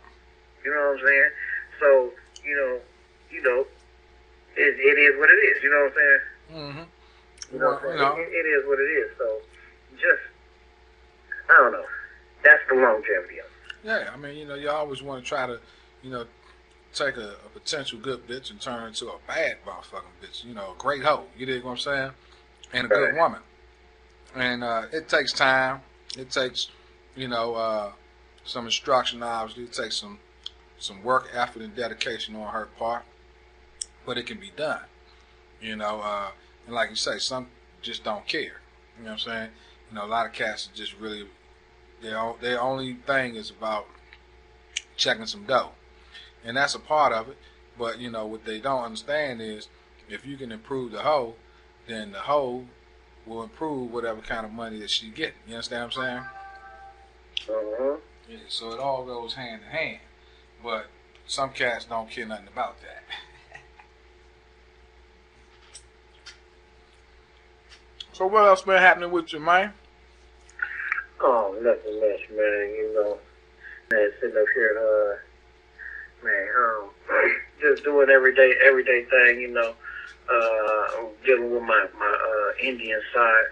You know what I'm saying? So you know, it is what it is. You know what I'm saying? Mm-hmm. You know, it is what it is. So just, I don't know. That's the longevity of it. Yeah, I mean, you know, you always want to try to, you know, take a potential good bitch and turn her into a bad motherfucking bitch. You know, a great hoe. You dig what I'm saying? And a good woman. And it takes time. It takes, you know, some instruction, obviously. It takes some work, effort, and dedication on her part. But it can be done. You know, and like you say, some just don't care. You know what I'm saying? You know, a lot of cats are just really, their only thing is about checking some dough. And that's a part of it. But, you know, what they don't understand is if you can improve the hoe, then the hoe will improve whatever kind of money that she get. You understand what I'm saying? Uh-huh. Yeah, so it all goes hand in hand. But some cats don't care nothing about that. So what else been happening with you, man? Oh, nothing much, man. You know, man, sitting up here, just doing everyday thing. You know, dealing with my Indian side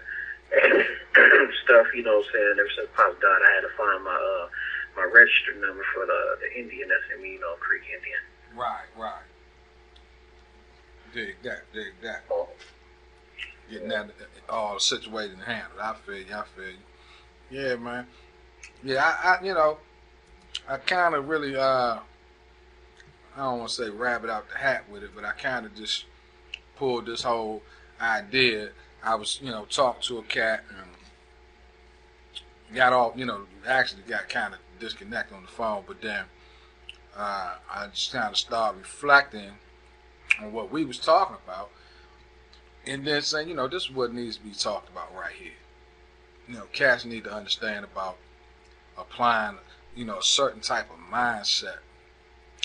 stuff. You know what I'm saying? Ever since Pop died, I had to find my register number for the Indian that's in me, you know, Creek Indian. Right. Dig that. Getting that all situated and handled. I feel you. Yeah, man. Yeah, I you know, I kind of really I don't want to say rabbit out the hat with it, but I kind of just pulled this whole idea. I was, talking to a cat and got off, actually got kind of disconnected on the phone, but then I just kind of started reflecting on what we was talking about, and then saying, this is what needs to be talked about right here. Cats need to understand about applying, a certain type of mindset,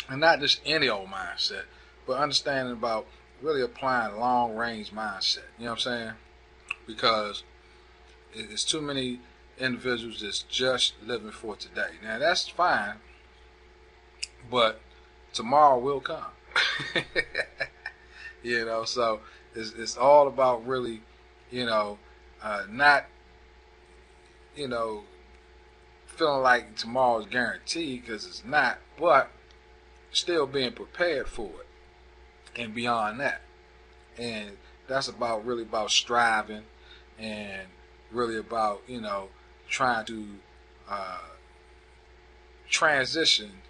and not just any old mindset, but understanding about really applying long range mindset. You know what I'm saying? Because it's too many individuals that's just living for today. Now that's fine, but tomorrow will come. So it's all about really, not, feeling like tomorrow is guaranteed, because it's not, but still being prepared for it and beyond that. And that's really about striving and really about, trying to transition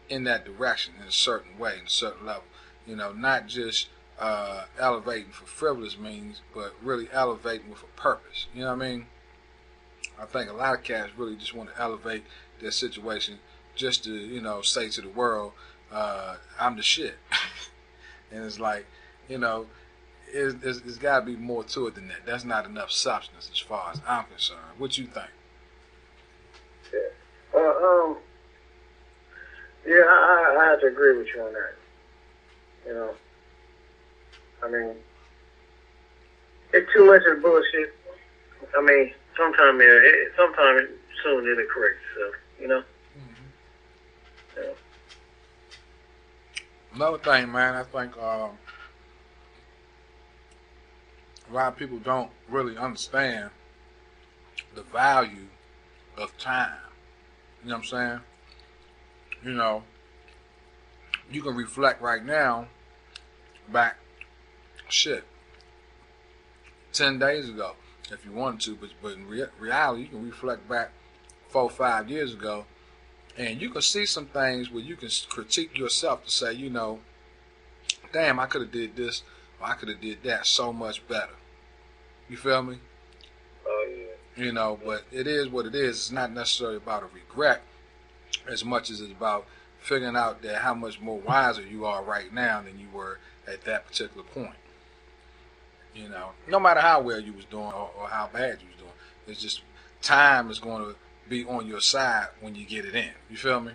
in that direction in a certain way, in a certain level. Not just elevating for frivolous means, but really elevating with a purpose. You know what I mean? I think a lot of cats really just want to elevate their situation just to, say to the world, I'm the shit. And it's like, it's got to be more to it than that. That's not enough substance as far as I'm concerned. What you think? Yeah. I have to agree with you on that. I mean, it's too much of bullshit. I mean, sometime soon it'll correct itself, Mm-hmm. Yeah. Another thing, man, I think a lot of people don't really understand the value of time. You know what I'm saying? You can reflect right now back, 10 days ago if you wanted to, but in reality, you can reflect back 4 or 5 years ago, and you can see some things where you can critique yourself to say, damn, I could have did this, or I could have did that so much better. You feel me? Oh, yeah. But it is what it is. It's not necessarily about a regret as much as it's about figuring out that how much more wiser you are right now than you were at that particular point. No matter how well you was doing or how bad you was doing, it's just time is going to be on your side when you get it in. You feel me?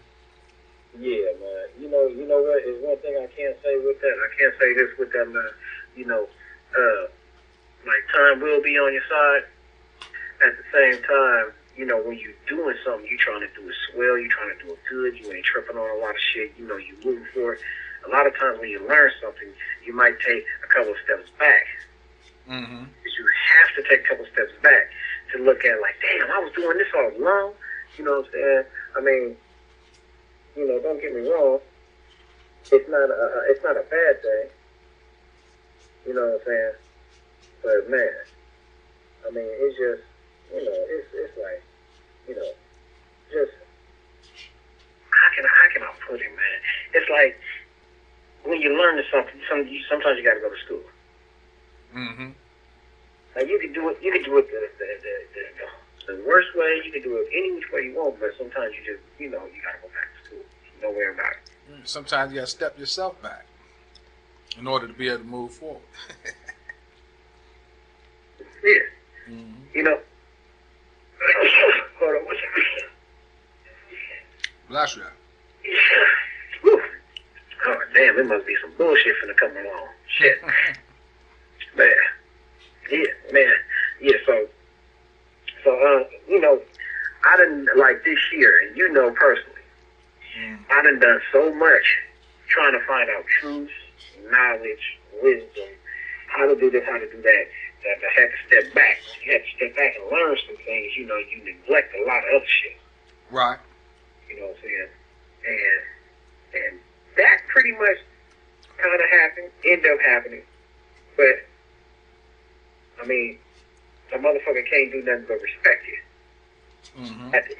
Yeah, man. You know what? Is one thing I can't say with that. I can't say this with that, man. Like time will be on your side. At the same time, when you're doing something, you're trying to do it swell, you're trying to do it good, you ain't tripping on a lot of shit, you're moving for it. A lot of times when you learn something, you might take a couple of steps back. Mm-hmm. You have to take a couple of steps back to look at, like, damn, I was doing this all along. You know what I'm saying? I mean, don't get me wrong. It's not a bad thing. You know what I'm saying? But man, I mean, it's just, it's like, just how can I put it, man? It's like when you learn something, sometimes you got to go to school. Mm-hmm. Like you can do it the worst way. You can do it any which way you want, but sometimes you just, you got to go back to school. No way about it. Sometimes you got to step yourself back in order to be able to move forward. Yeah. Mm-hmm. Hold on, what's that? Bless you. Whew. Oh, damn, it must be some bullshit finna come along. Shit. Man. Yeah, man. Yeah, so, I done, like this year, and personally, I done so much trying to find out truth, knowledge, wisdom, how to do this, how to do that, that I had to step back. You had to step back and learn some things. You neglect a lot of other shit. Right. You know what I'm saying? And that pretty much kind of happened, ended up happening. But, I mean, a motherfucker can't do nothing but respect you. Mm-hmm. At the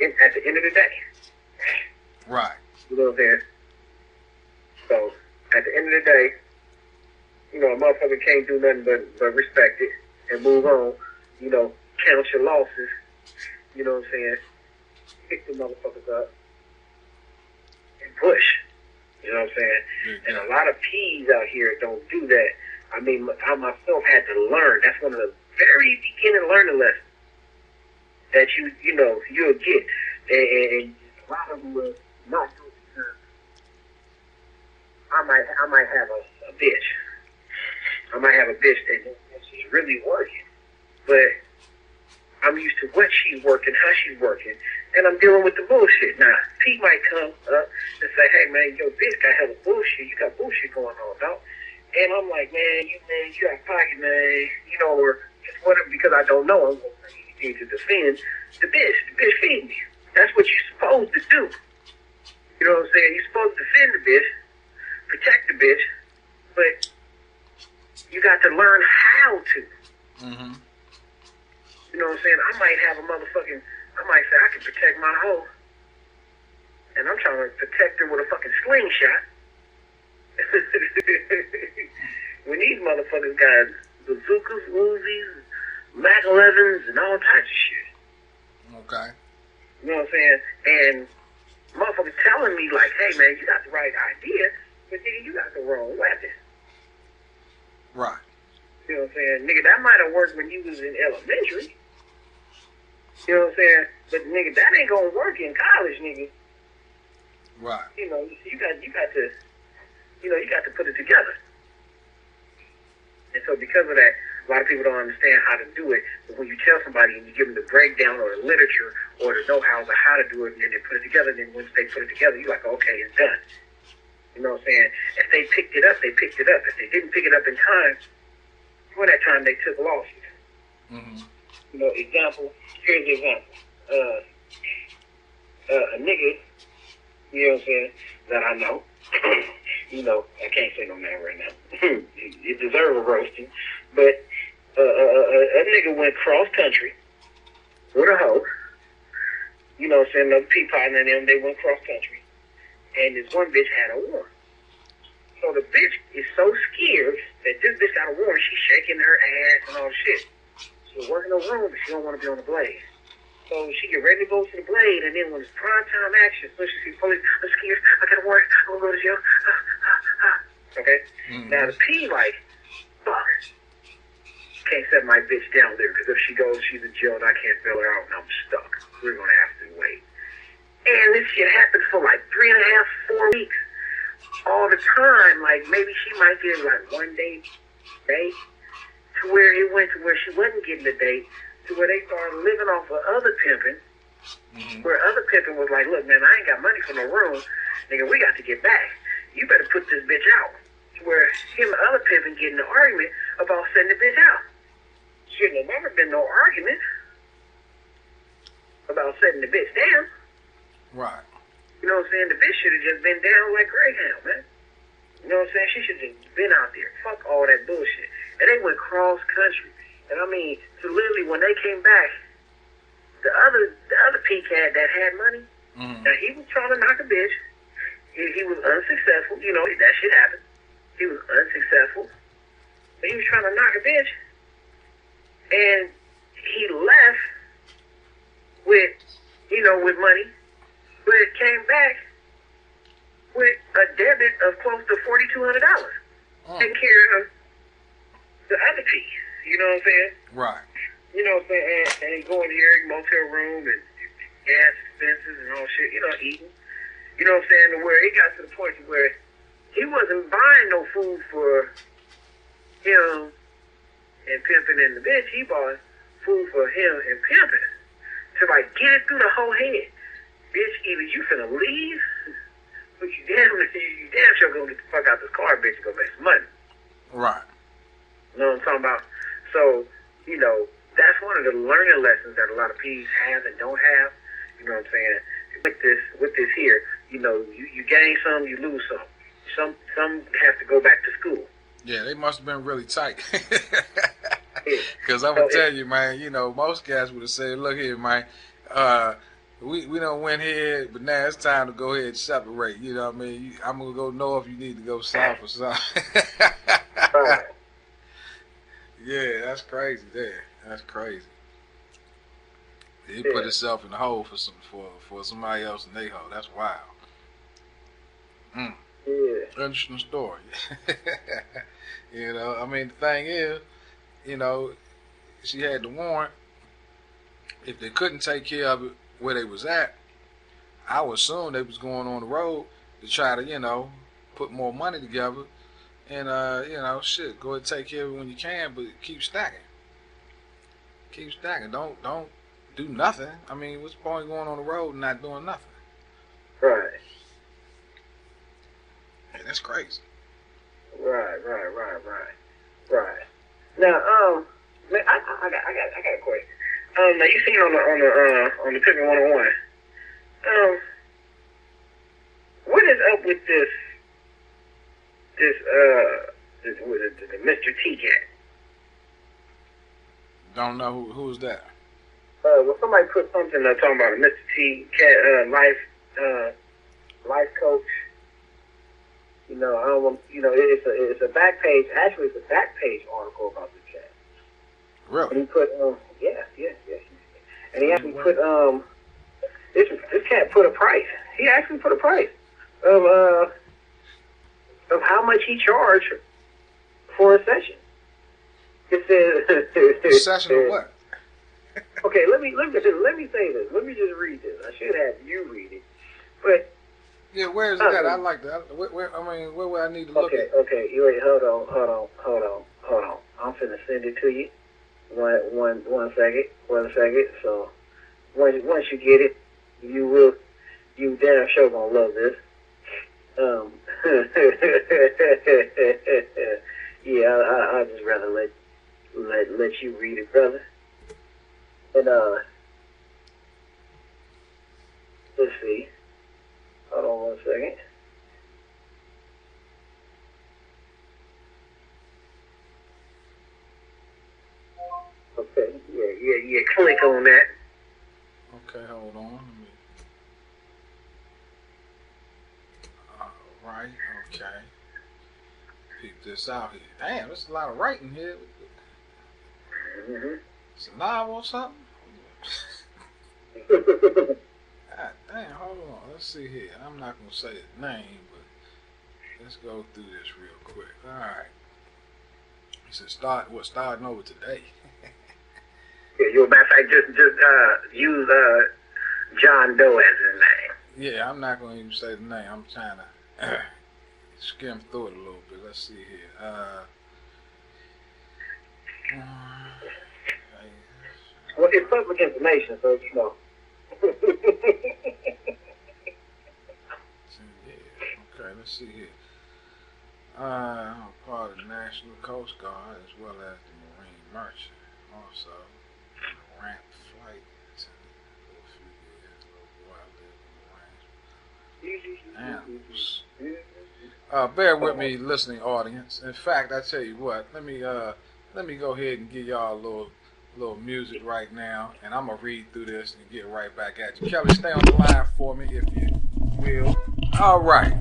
end of the day. Right. You know what I'm saying? So at the end of the day, you know, a motherfucker can't do nothing but respect it and move on. You know, count your losses. You know what I'm saying? Pick the motherfuckers up and push. You know what I'm saying? And a lot of P's out here don't do that. I mean, I myself had to learn. That's one of the very beginning learning lessons that you'll get. And a lot of them will not do it because I might have a bitch. I might have a bitch that she's really working, but I'm used to what she's working, how she's working, and I'm dealing with the bullshit. Now, Pete might come up and say, hey, man, your bitch got hella bullshit. You got bullshit going on, dog. And I'm like, man, you got pocket, man, you know, or just whatever, because I don't know. I'm going to say anything to defend the bitch. The bitch feed me. That's what you're supposed to do. You know what I'm saying? You're supposed to defend the bitch, protect the bitch, but you got to learn how to. Mm-hmm. You know what I'm saying? I might say I can protect my hoe, and I'm trying to protect her with a fucking slingshot. When these motherfuckers got bazookas, Uzis, Mac 11s, and all types of shit. Okay. You know what I'm saying? And motherfuckers telling me like, hey man, you got the right idea, but nigga, you got the wrong weapon. Right. You know what I'm saying? Nigga, that might have worked when you was in elementary. You know what I'm saying? But nigga, that ain't gonna work in college, nigga. Right. You know, you got to put it together. And so because of that, a lot of people don't understand how to do it. But when you tell somebody and you give them the breakdown or the literature or the know-how of how to do it, and then they put it together, and then once they put it together, you're like, okay, it's done. You know what I'm saying? If they picked it up, they picked it up. If they didn't pick it up in time, for that time, they took losses. Mm-hmm. You know, here's the example. A nigga, you know what I'm saying, that I know, you know, I can't say no name right now. It deserves a roasting. But a nigga went cross country with a hoe. You know what I'm saying? Another P partner and them, they went cross country. And this one bitch had a warrant. So the bitch is so scared that this bitch got a warrant. She's shaking her ass and all shit. She's working the room, but she don't want to be on the blade. So she get ready to go to the blade, and then when it's prime time action, so she sees police, I'm scared, I got a warrant, I'm going to go to jail. Okay? Mm-hmm. Now the P like, fuck. Can't set my bitch down there, because if she goes, she's in jail, and I can't bail her out, and I'm stuck. We're going to have to wait. And this shit happened for like 3.5, 4 weeks. All the time, like maybe she might get like 1 day, to where it went to where she wasn't getting a date, to where they started living off of other pimping, where other pimping was like, look, man, I ain't got money for no room. Nigga, we got to get back. You better put this bitch out. To where him and other pimping getting an argument about setting the bitch out. Shouldn't have never been no argument about setting the bitch down. Right. You know what I'm saying? The bitch should have just been down like Greyhound, man. You know what I'm saying? She should have just been out there. Fuck all that bullshit. And they went cross country. And I mean, so literally when they came back, the other P-Cat that had money, now he was trying to knock a bitch. He was unsuccessful. You know, that shit happened. He was unsuccessful. But he was trying to knock a bitch. And he left with, you know, with money. But it came back with a debit of close to $4,200. Taking care of the other P. You know what I'm saying? Right. You know what I'm saying? And going here, motel room, and gas expenses and all shit, you know, eating. You know what I'm saying? To where it got to the point to where he wasn't buying no food for him and Pimpin and the bitch. He bought food for him and Pimpin to, like, get it through the whole head. Bitch, either you finna leave, but you damn sure gonna get the fuck out this car, bitch, and go make some money. Right. You know what I'm talking about? So, you know, that's one of the learning lessons that a lot of P's have and don't have. You know what I'm saying? With this here, you know, you gain some, you lose some. Some have to go back to school. Yeah, they must have been really tight. Because Yeah. I'm going to tell you, man, you know, most guys would have said, look here, man, we done went here, but now it's time to go ahead and separate. You know what I mean? I'm gonna go north. You need to go south or something. Right. Yeah, that's crazy. There, that's crazy. He put himself in the hole for somebody else in their hole. That's wild. Yeah. Interesting story. You know, I mean, the thing is, you know, she had the warrant. If they couldn't take care of it where they was at, I would assume they was going on the road to try to, you know, put more money together and, you know, shit, go ahead and take care of it when you can, but keep stacking. Keep stacking. Don't do nothing. I mean, what's the point of going on the road and not doing nothing? Right. Hey, that's crazy. Right. Now, man, I got a question. Now you seen on the Pimpin 101. What is up with this the Mr. T cat? Don't know who's that. Well, somebody put something talking about a Mr. T cat life coach. You know, I don't want. You know, it's a back page. Actually, it's a back page article about the cat. Really? And he put yes. And he actually put this cat put a price. He actually put a price of how much he charged for a session. It says Session of what? Okay, let me say this. Let me just read this. I should have you read it, but. Yeah, where is it at? I like that. Where would I need to look at? Okay. You wait. Hold on. I'm finna send it to you. One second. So once you get it, you damn sure gonna love this. Yeah, I just rather let you read it, brother. And let's see. Hold on 1 second. Okay, yeah, click on that. Okay, hold on. Alright, okay. Peep this out here. Damn, there's a lot of writing here. Mm-hmm. It's a novel or something? God damn, hold on. Let's see here. I'm not going to say the name, but let's go through this real quick. Alright. He said, starting over today. Yeah, you a matter of fact, just use John Doe as his name. Yeah, I'm not going to even say the name. I'm trying to skim through it a little bit. Let's see here. Well, it's public information, so you know. Okay, let's see here. I'm part of the National Coast Guard as well as the Marine Merchant. Also, ramp flight attendant for a few years. Local wildlife range. Bear with me, listening audience. In fact, I tell you what. Let me go ahead and give y'all a little music right now, and I'm gonna read through this and get right back at you. Kelly, stay on the line for me if you will. All right.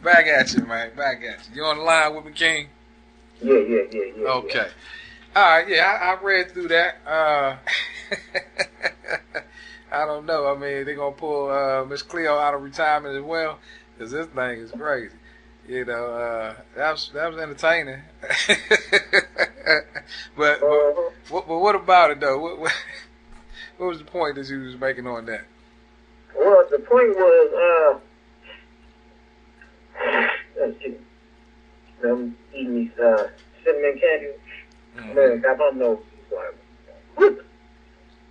Back at you, man. Back at you. You on the line with me, King? Yeah. Okay. All right. Yeah, I read through that. I don't know. I mean, they're gonna pull Miss Cleo out of retirement as well, because this thing is crazy. You know, that was entertaining. but what about it though? What was the point that you was making on that? Well, the point was, I'm eating these cinnamon candies. Man, got my nose like,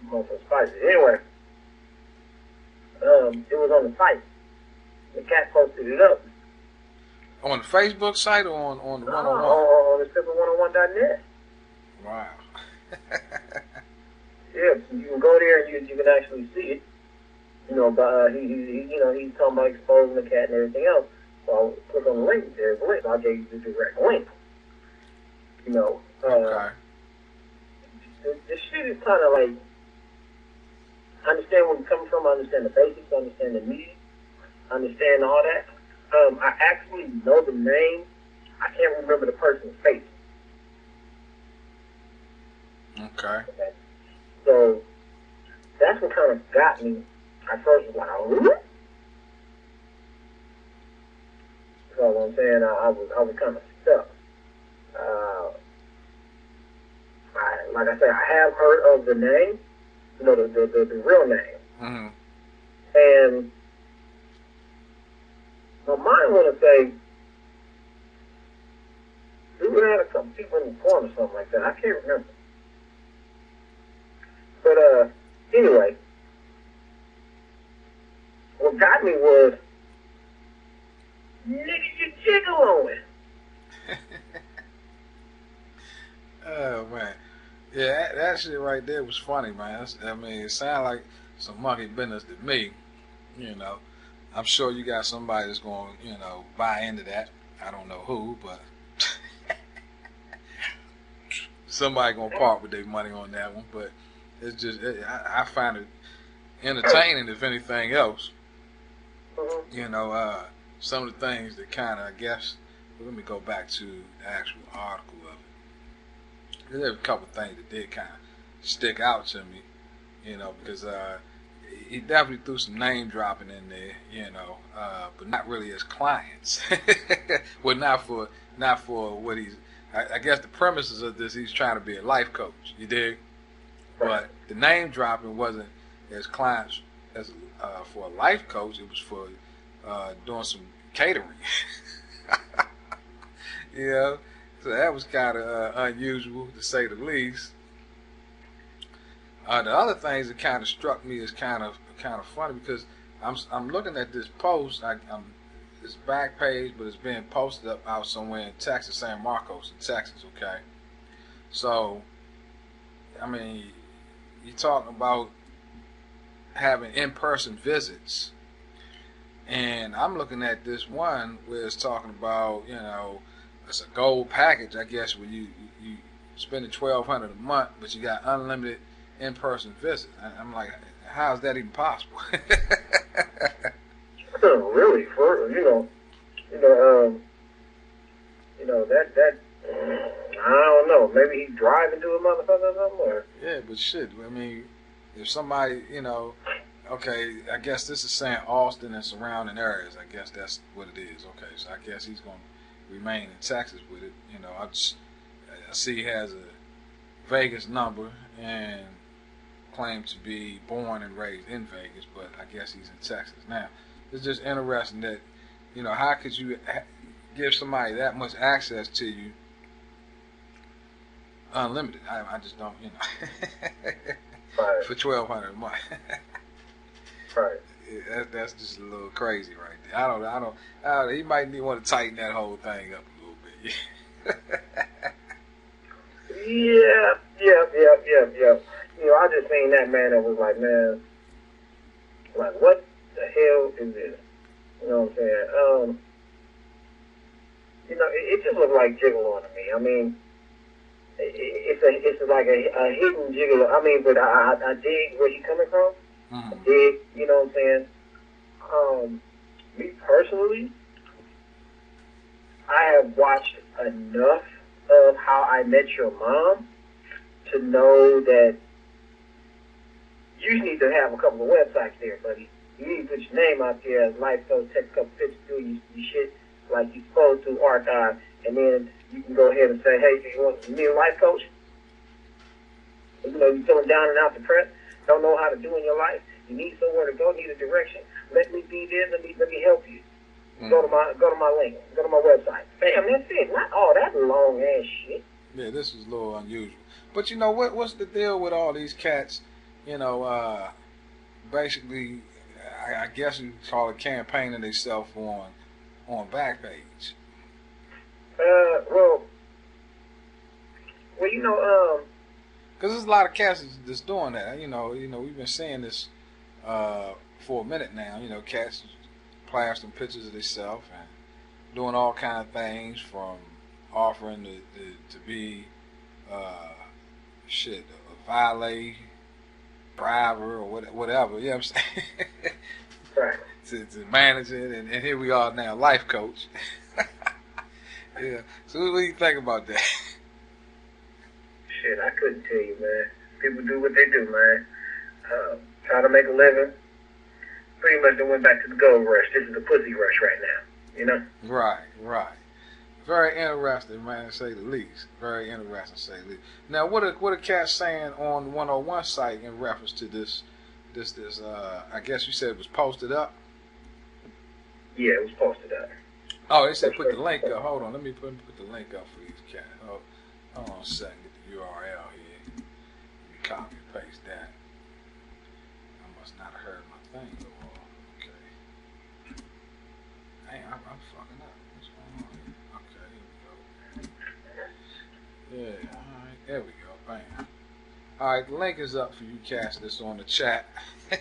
so spicy. Anyway, it was on the site. The cat posted it up. On the Facebook site or on the 101? On the Pimpin101.net. Wow. Yeah, so you can go there and you can actually see it. You know, but he's talking about exposing the cat and everything else. So I click on the link. There's a link. So I gave you the direct link. You know. Okay. The shit is kind of like understand where you're coming from. I understand the basics. I understand the music. I understand all that. I actually know the name. I can't remember the person's face. Okay. So that's what kind of got me. I first was like, oh, you know what I'm saying? I was kind of stuck. Like I said, I have heard of the name, you know, the real name. Mm-hmm. And my mind want to say, we had a couple people in the corner or something like that. I can't remember. But anyway, what got me was, nigga, you jiggling. Oh man, yeah, that shit right there was funny, man. I mean, it sounded like some monkey business to me. You know, I'm sure you got somebody that's going, you know, buy into that. I don't know who, but somebody gonna part with their money on that one. But it's just, I find it entertaining, if anything else. You know, some of the things that kind of, I guess, let me go back to the actual article of it. There's a couple things that did kind of stick out to me, you know, because he definitely threw some name dropping in there, you know, but not really as clients. Well, not for what he's. I guess the premises of this, he's trying to be a life coach. You dig? But the name dropping wasn't as clients as for a life coach. It was for doing some catering. You know, so that was kind of unusual to say the least. The other things that kind of struck me as kind of funny because I'm looking at this post. It's back page, but it's being posted up out somewhere in Texas, San Marcos in Texas. Okay, so I mean, you're talking about having in-person visits, and I'm looking at this one where it's talking about, you know, it's a gold package, I guess, where you spending $1,200 a month, but you got unlimited in-person visits. I'm like, how is that even possible? Really, for that. I don't know. Maybe he's driving to a motherfucker or something. Or? Yeah, but shit. I mean, if somebody, you know, okay, I guess this is saying Austin and surrounding areas. I guess that's what it is. Okay, so I guess he's going to remain in Texas with it. You know, I see he has a Vegas number and claims to be born and raised in Vegas, but I guess he's in Texas now. It's just interesting that, you know, how could you give somebody that much access to you unlimited? I just don't, you know. Right. For $1,200 a month. Right. That's just a little crazy right there. I don't. He might want to tighten that whole thing up a little bit. Yeah. You know, I just seen that man and was like, man, like, what the hell is this? You know what I'm saying? You know, it just looked like gigolo to me. I mean, it's like a hidden gigolo. I mean, but I dig where he's coming from. Mm-hmm. I dig, you know what I'm saying? Me personally, I have watched enough of How I Met Your Mom to know that you need to have a couple of websites there, buddy. You need to put your name out there as life coach, take a couple pictures, do your shit like you're supposed to, archive, and then you can go ahead and say, hey, do you want to be a life coach? You know, you're feeling down and out depressed, don't know how to do in your life, you need somewhere to go, need a direction. Let me be there, let me help you. Mm-hmm. Go to my link, go to my website. Bam, that's it. Not all that long ass shit. Yeah, this is a little unusual. But you know what's the deal with all these cats? You know, basically, I guess you call it campaigning themselves on Backpage. Well, you know, because there's a lot of cats that's doing that. You know, we've been seeing this for a minute now. You know, cats plastering pictures of themselves and doing all kind of things, from offering to be a valet, bribe her or whatever. You know what I'm saying? Right. to manage it, and here we are now, life coach. Yeah. So what do you think about that? Shit, I couldn't tell you, man. People do what they do, man. Try to make a living. Pretty much they went back to the gold rush. This is the pussy rush right now, you know? Right. Very interesting, man, to say the least. Very interesting, to say the least. Now, what are cats saying on the 101 site in reference to this? I guess you said it was posted up. Yeah, it was posted up. Oh, they said put the link up. Hold on, let me put the link up for these cats. Hold on a second, get the URL here. Let me copy and paste that. I must not have heard my thing go off. Okay. Hey, I'm fucking up. What's going on here? Okay, here we go. Yeah, alright, there we go. Bam. Alright, the link is up for you cats that's on the chat. You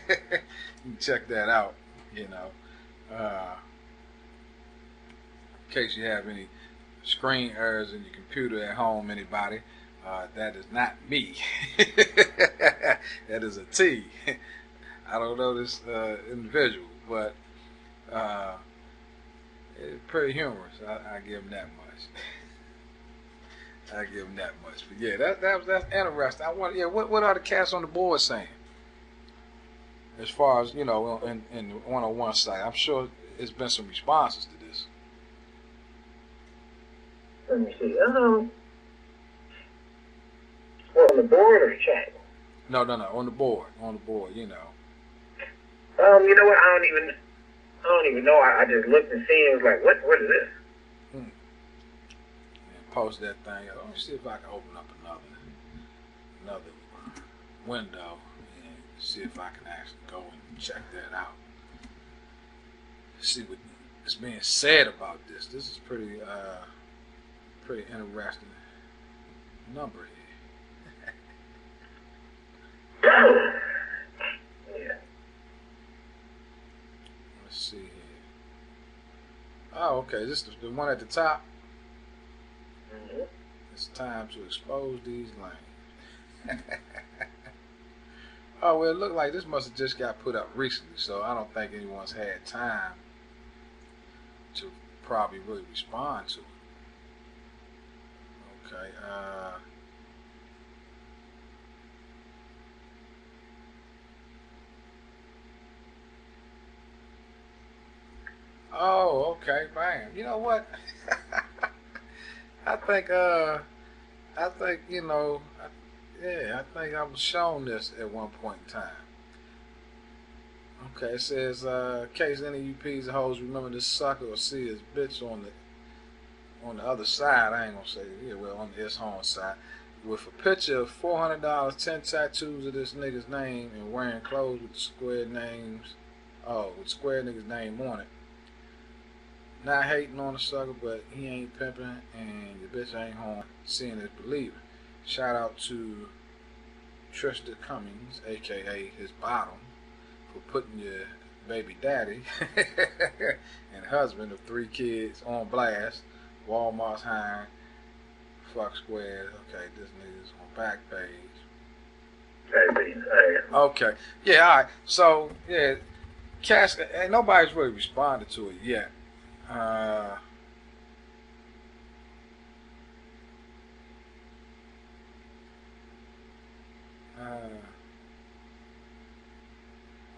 can check that out, you know. In case you have any screen errors in your computer at home, anybody, that is not me. That is a T. I don't know this individual, but it's pretty humorous. I give him that much. I give him that much. But yeah, that's interesting. I want, yeah, what are the cats on the board saying? As far as, you know, in the 101 site, I'm sure there's been some responses to this. Let me see. Well, on the board or the chat? No, on the board. On the board, you know. You know what? I don't even know. I just looked and seen. It was like, what is this? And post that thing. Let me see if I can open up another window and see if I can actually go and check that out. See what is being said about this. This is pretty interesting number here. Yeah. Let's see here. Oh, okay. This is the one at the top. Mm-hmm. It's time to expose these lanes. Oh, well, it looked like this must have just got put up recently, so I don't think anyone's had time to probably really respond to it. Okay, oh, okay, bam. You know what? I think, you know, I think I was shown this at one point in time. Okay, it says, in case any of you P's and hoes remember this sucker or see his bitch on the other side, I ain't gonna say, yeah, well, on his home side, with a picture of $400, 10 tattoos of this nigga's name, and wearing clothes with the square names, with square nigga's name on it. Not hating on the sucker, but he ain't pimping, and the bitch ain't home. Seeing is believing. Shout out to Trista Cummings, aka his bottom, for putting your baby daddy and husband of 3 kids on blast. Walmart's hiring. Fuck squares. Okay, this nigga's on back page. Okay. Yeah, alright. So, yeah, Cash, and nobody's really responded to it yet.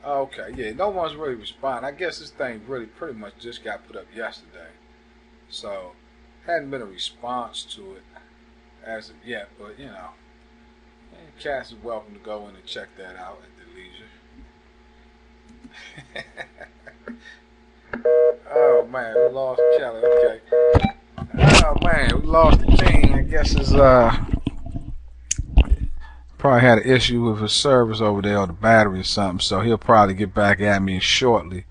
Okay, yeah, no one's really responding. I guess this thing really pretty much just got put up yesterday. So, hadn't been a response to it as of yet, but you know, Cass is welcome to go in and check that out at their leisure. Oh man, we lost Kelly. Okay. Oh man, we lost the king. I guess it's probably had an issue with his service over there or the battery or something, so he'll probably get back at me shortly.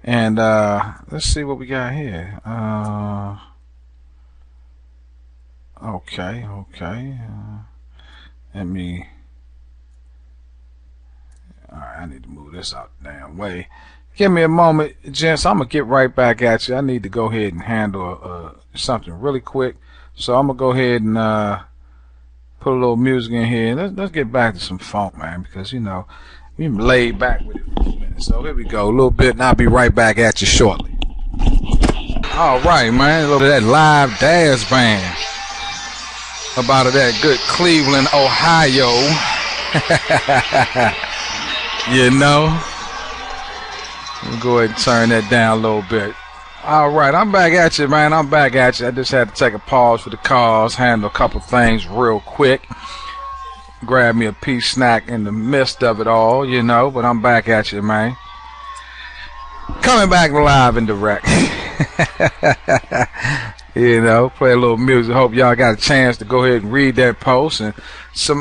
And let's see what we got here. Okay. Let me. Alright, I need to move this out the damn way. Give me a moment, gents. I'm gonna get right back at you. I need to go ahead and handle something really quick. So I'm gonna go ahead and put a little music in here. Let's get back to some funk, man, because you know We laid back with it for a minute. So here we go, a little bit, and I'll be right back at you shortly. All right, man, a little bit of that live dance band about that good Cleveland, Ohio. You know, let me go ahead and turn that down a little bit. All right, I'm back at you, man. I'm back at you. I just had to take a pause for the calls, handle a couple things real quick. Grab me a peace snack in the midst of it all, you know, but I'm back at you, man. Coming back live and direct. You know, play a little music. Hope y'all got a chance to go ahead and read that post and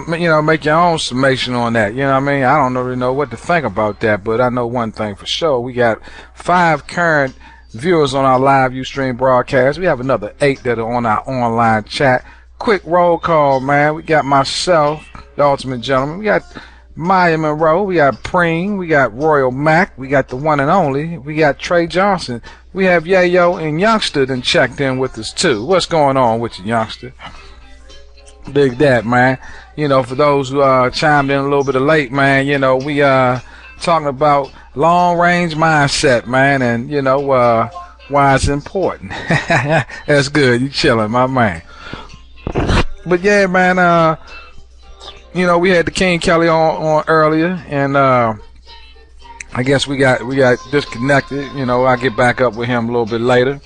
make your own summation on that. You know what I mean? I don't really know what to think about that, but I know one thing for sure. We got 5 current viewers on our live Ustream broadcast. We have another 8 that are on our online chat. Quick roll call, man. We got myself, the Ultimate Gentleman. We got Maya Monroe. We got Preem. We got Royal Mac. We got the one and only. We got Trey Johnson. We have Yayo and Youngster then checked in with us too. What's going on with you, Youngster? Dig that, man. You know, for those who chimed in a little bit late, man, you know, we talking about long range mindset, man, and you know why it's important. That's good. You chilling, my man. But yeah, man, you know, we had the King Kelly on earlier, and I guess we got disconnected. You know, I'll get back up with him a little bit later.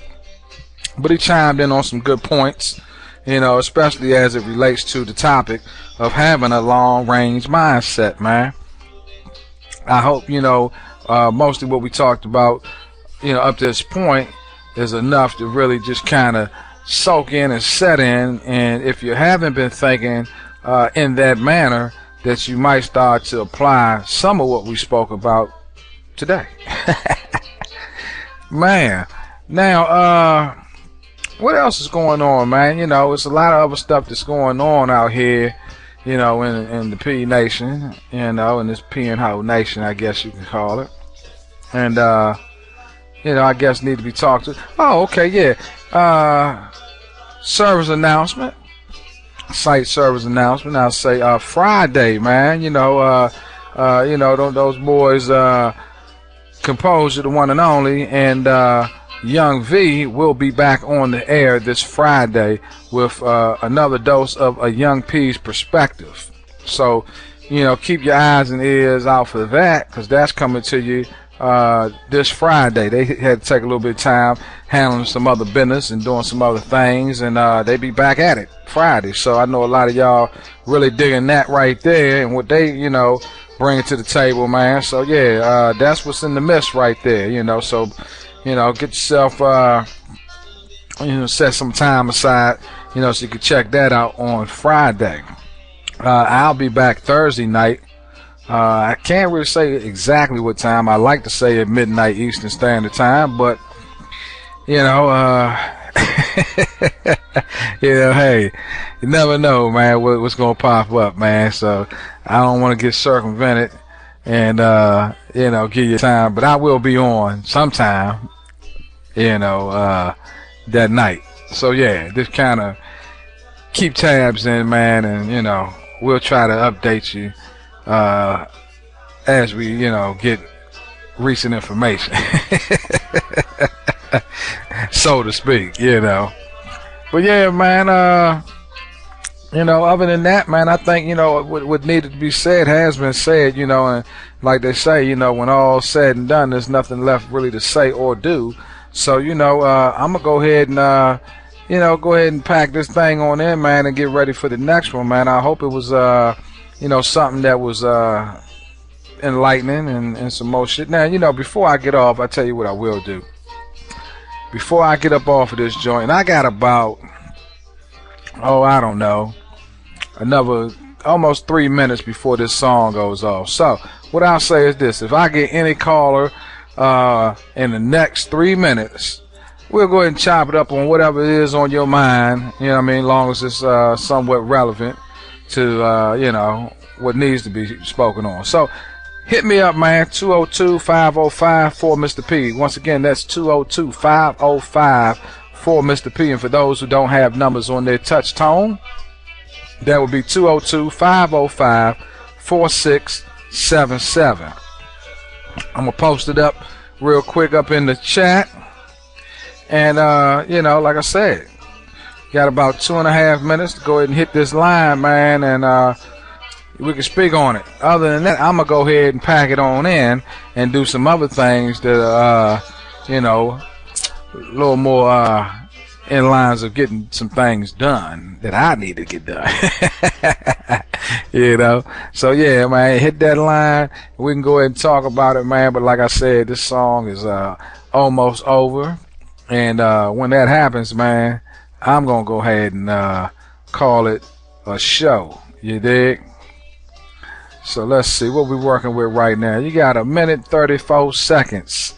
But he chimed in on some good points, you know, especially as it relates to the topic of having a long-range mindset, man. I hope, you know, mostly what we talked about, you know, up to this point is enough to really just kind of soak in and set in. And if you haven't been thinking in that manner, that you might start to apply some of what we spoke about today. Man, now what else is going on, man? You know, it's a lot of other stuff that's going on out here, you know, in the P Nation, you know, in this P and Ho Nation, I guess you can call it. And you know, I guess need to be talked to. Oh, okay, yeah. Service announcement. Site service announcement. I'll say Friday, man. You know, those boys Composure, the one and only, and Young V will be back on the air this Friday with another dose of a Young P's perspective. So, you know, keep your eyes and ears out for that, because that's coming to you this Friday. They had to take a little bit of time handling some other business and doing some other things, and they be back at it Friday. So I know a lot of y'all really digging that right there and what they, you know, bring it to the table, man. So yeah, that's what's in the mist right there, you know. So, you know, get yourself, you know, set some time aside, you know, so you can check that out on Friday. I'll be back Thursday night. I can't really say exactly what time. I like to say at midnight Eastern Standard Time, but you know, you know, hey, you never know, man, what's gonna pop up, man. So I don't want to get circumvented and you know, give you time, but I will be on sometime, you know, that night. So yeah, just kind of keep tabs in, man, and you know, we'll try to update you as we, you know, get recent information, so to speak, you know. But yeah, man, you know, other than that, man, I think, you know, what needed to be said has been said, you know, and like they say, you know, when all's said and done, there's nothing left really to say or do. So, you know, I'm gonna go ahead and you know, go ahead and pack this thing on in, man, and get ready for the next one, man. I hope it was you know, something that was enlightening and some more shit. Now, you know, before I get off, I tell you what I will do. Before I get up off of this joint, and I got about, I don't know, another almost 3 minutes before this song goes off. So what I'll say is this: if I get any caller in the next 3 minutes, we'll go ahead and chop it up on whatever it is on your mind, you know what I mean, as long as it's somewhat relevant to you know, what needs to be spoken on. So hit me up, man. 202-505-4Mr. P. Once again, that's 202-505-4Mr. P. And for those who don't have numbers on their touch tone, that would be 202-505-4677. 888-866-7877. I'm gonna post it up real quick up in the chat. And like I said, got about 2.5 minutes to go ahead and hit this line, man, and we can speak on it. Other than that, I'm gonna go ahead and pack it on in and do some other things that a little more in lines of getting some things done that I need to get done. So yeah, man, hit that line. We can go ahead and talk about it, man. But like I said, this song is almost over, and when that happens, man, I'm gonna go ahead and call it a show. You dig? So let's see what we're working with right now. You got 1 minute 34 seconds.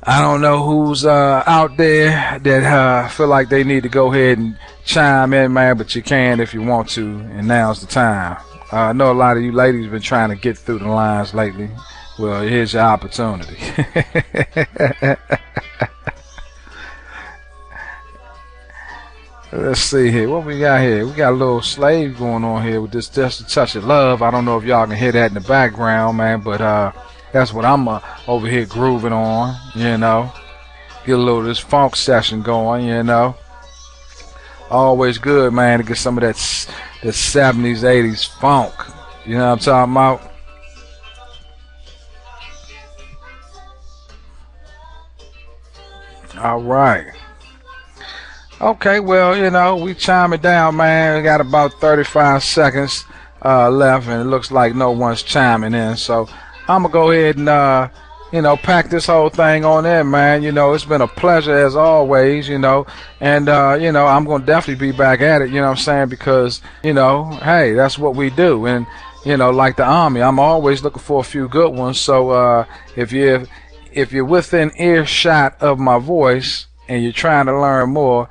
I don't know who's out there that feel like they need to go ahead and chime in, man, but you can if you want to, and now's the time. I know a lot of you ladies have been trying to get through the lines lately. Well, here's your opportunity. Let's see here. What we got here? We got a little slave going on here with this Just a Touch of Love. I don't know if y'all can hear that in the background, man, but that's what I'm over here grooving on, Get a little of this funk session going, Always good, man, to get some of that 70s, 80s funk. You know what I'm talking about? All right. Okay, well, we chime it down, man. We got about 35 seconds left, and it looks like no one's chiming in. So I'm going to go ahead and, pack this whole thing on in, man. It's been a pleasure as always, and, I'm going to definitely be back at it, because, hey, that's what we do. And, like the Army, I'm always looking for a few good ones. So if you're within earshot of my voice and you're trying to learn more,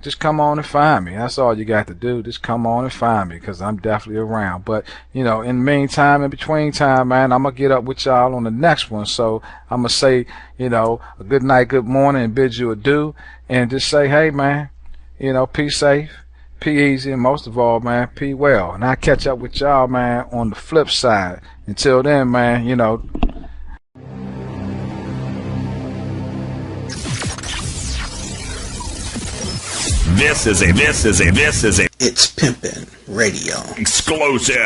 just come on and find me. That's all you got to do. Just come on and find me, because I'm definitely around. But, in the meantime, in between time, man, I'm going to get up with y'all on the next one. So I'm going to say, a good night, good morning, and bid you adieu. And just say, hey, man, be safe, be easy, and most of all, man, be well. And I'll catch up with y'all, man, on the flip side. Until then, man, This is a It's Pimpin' Radio. exclusive.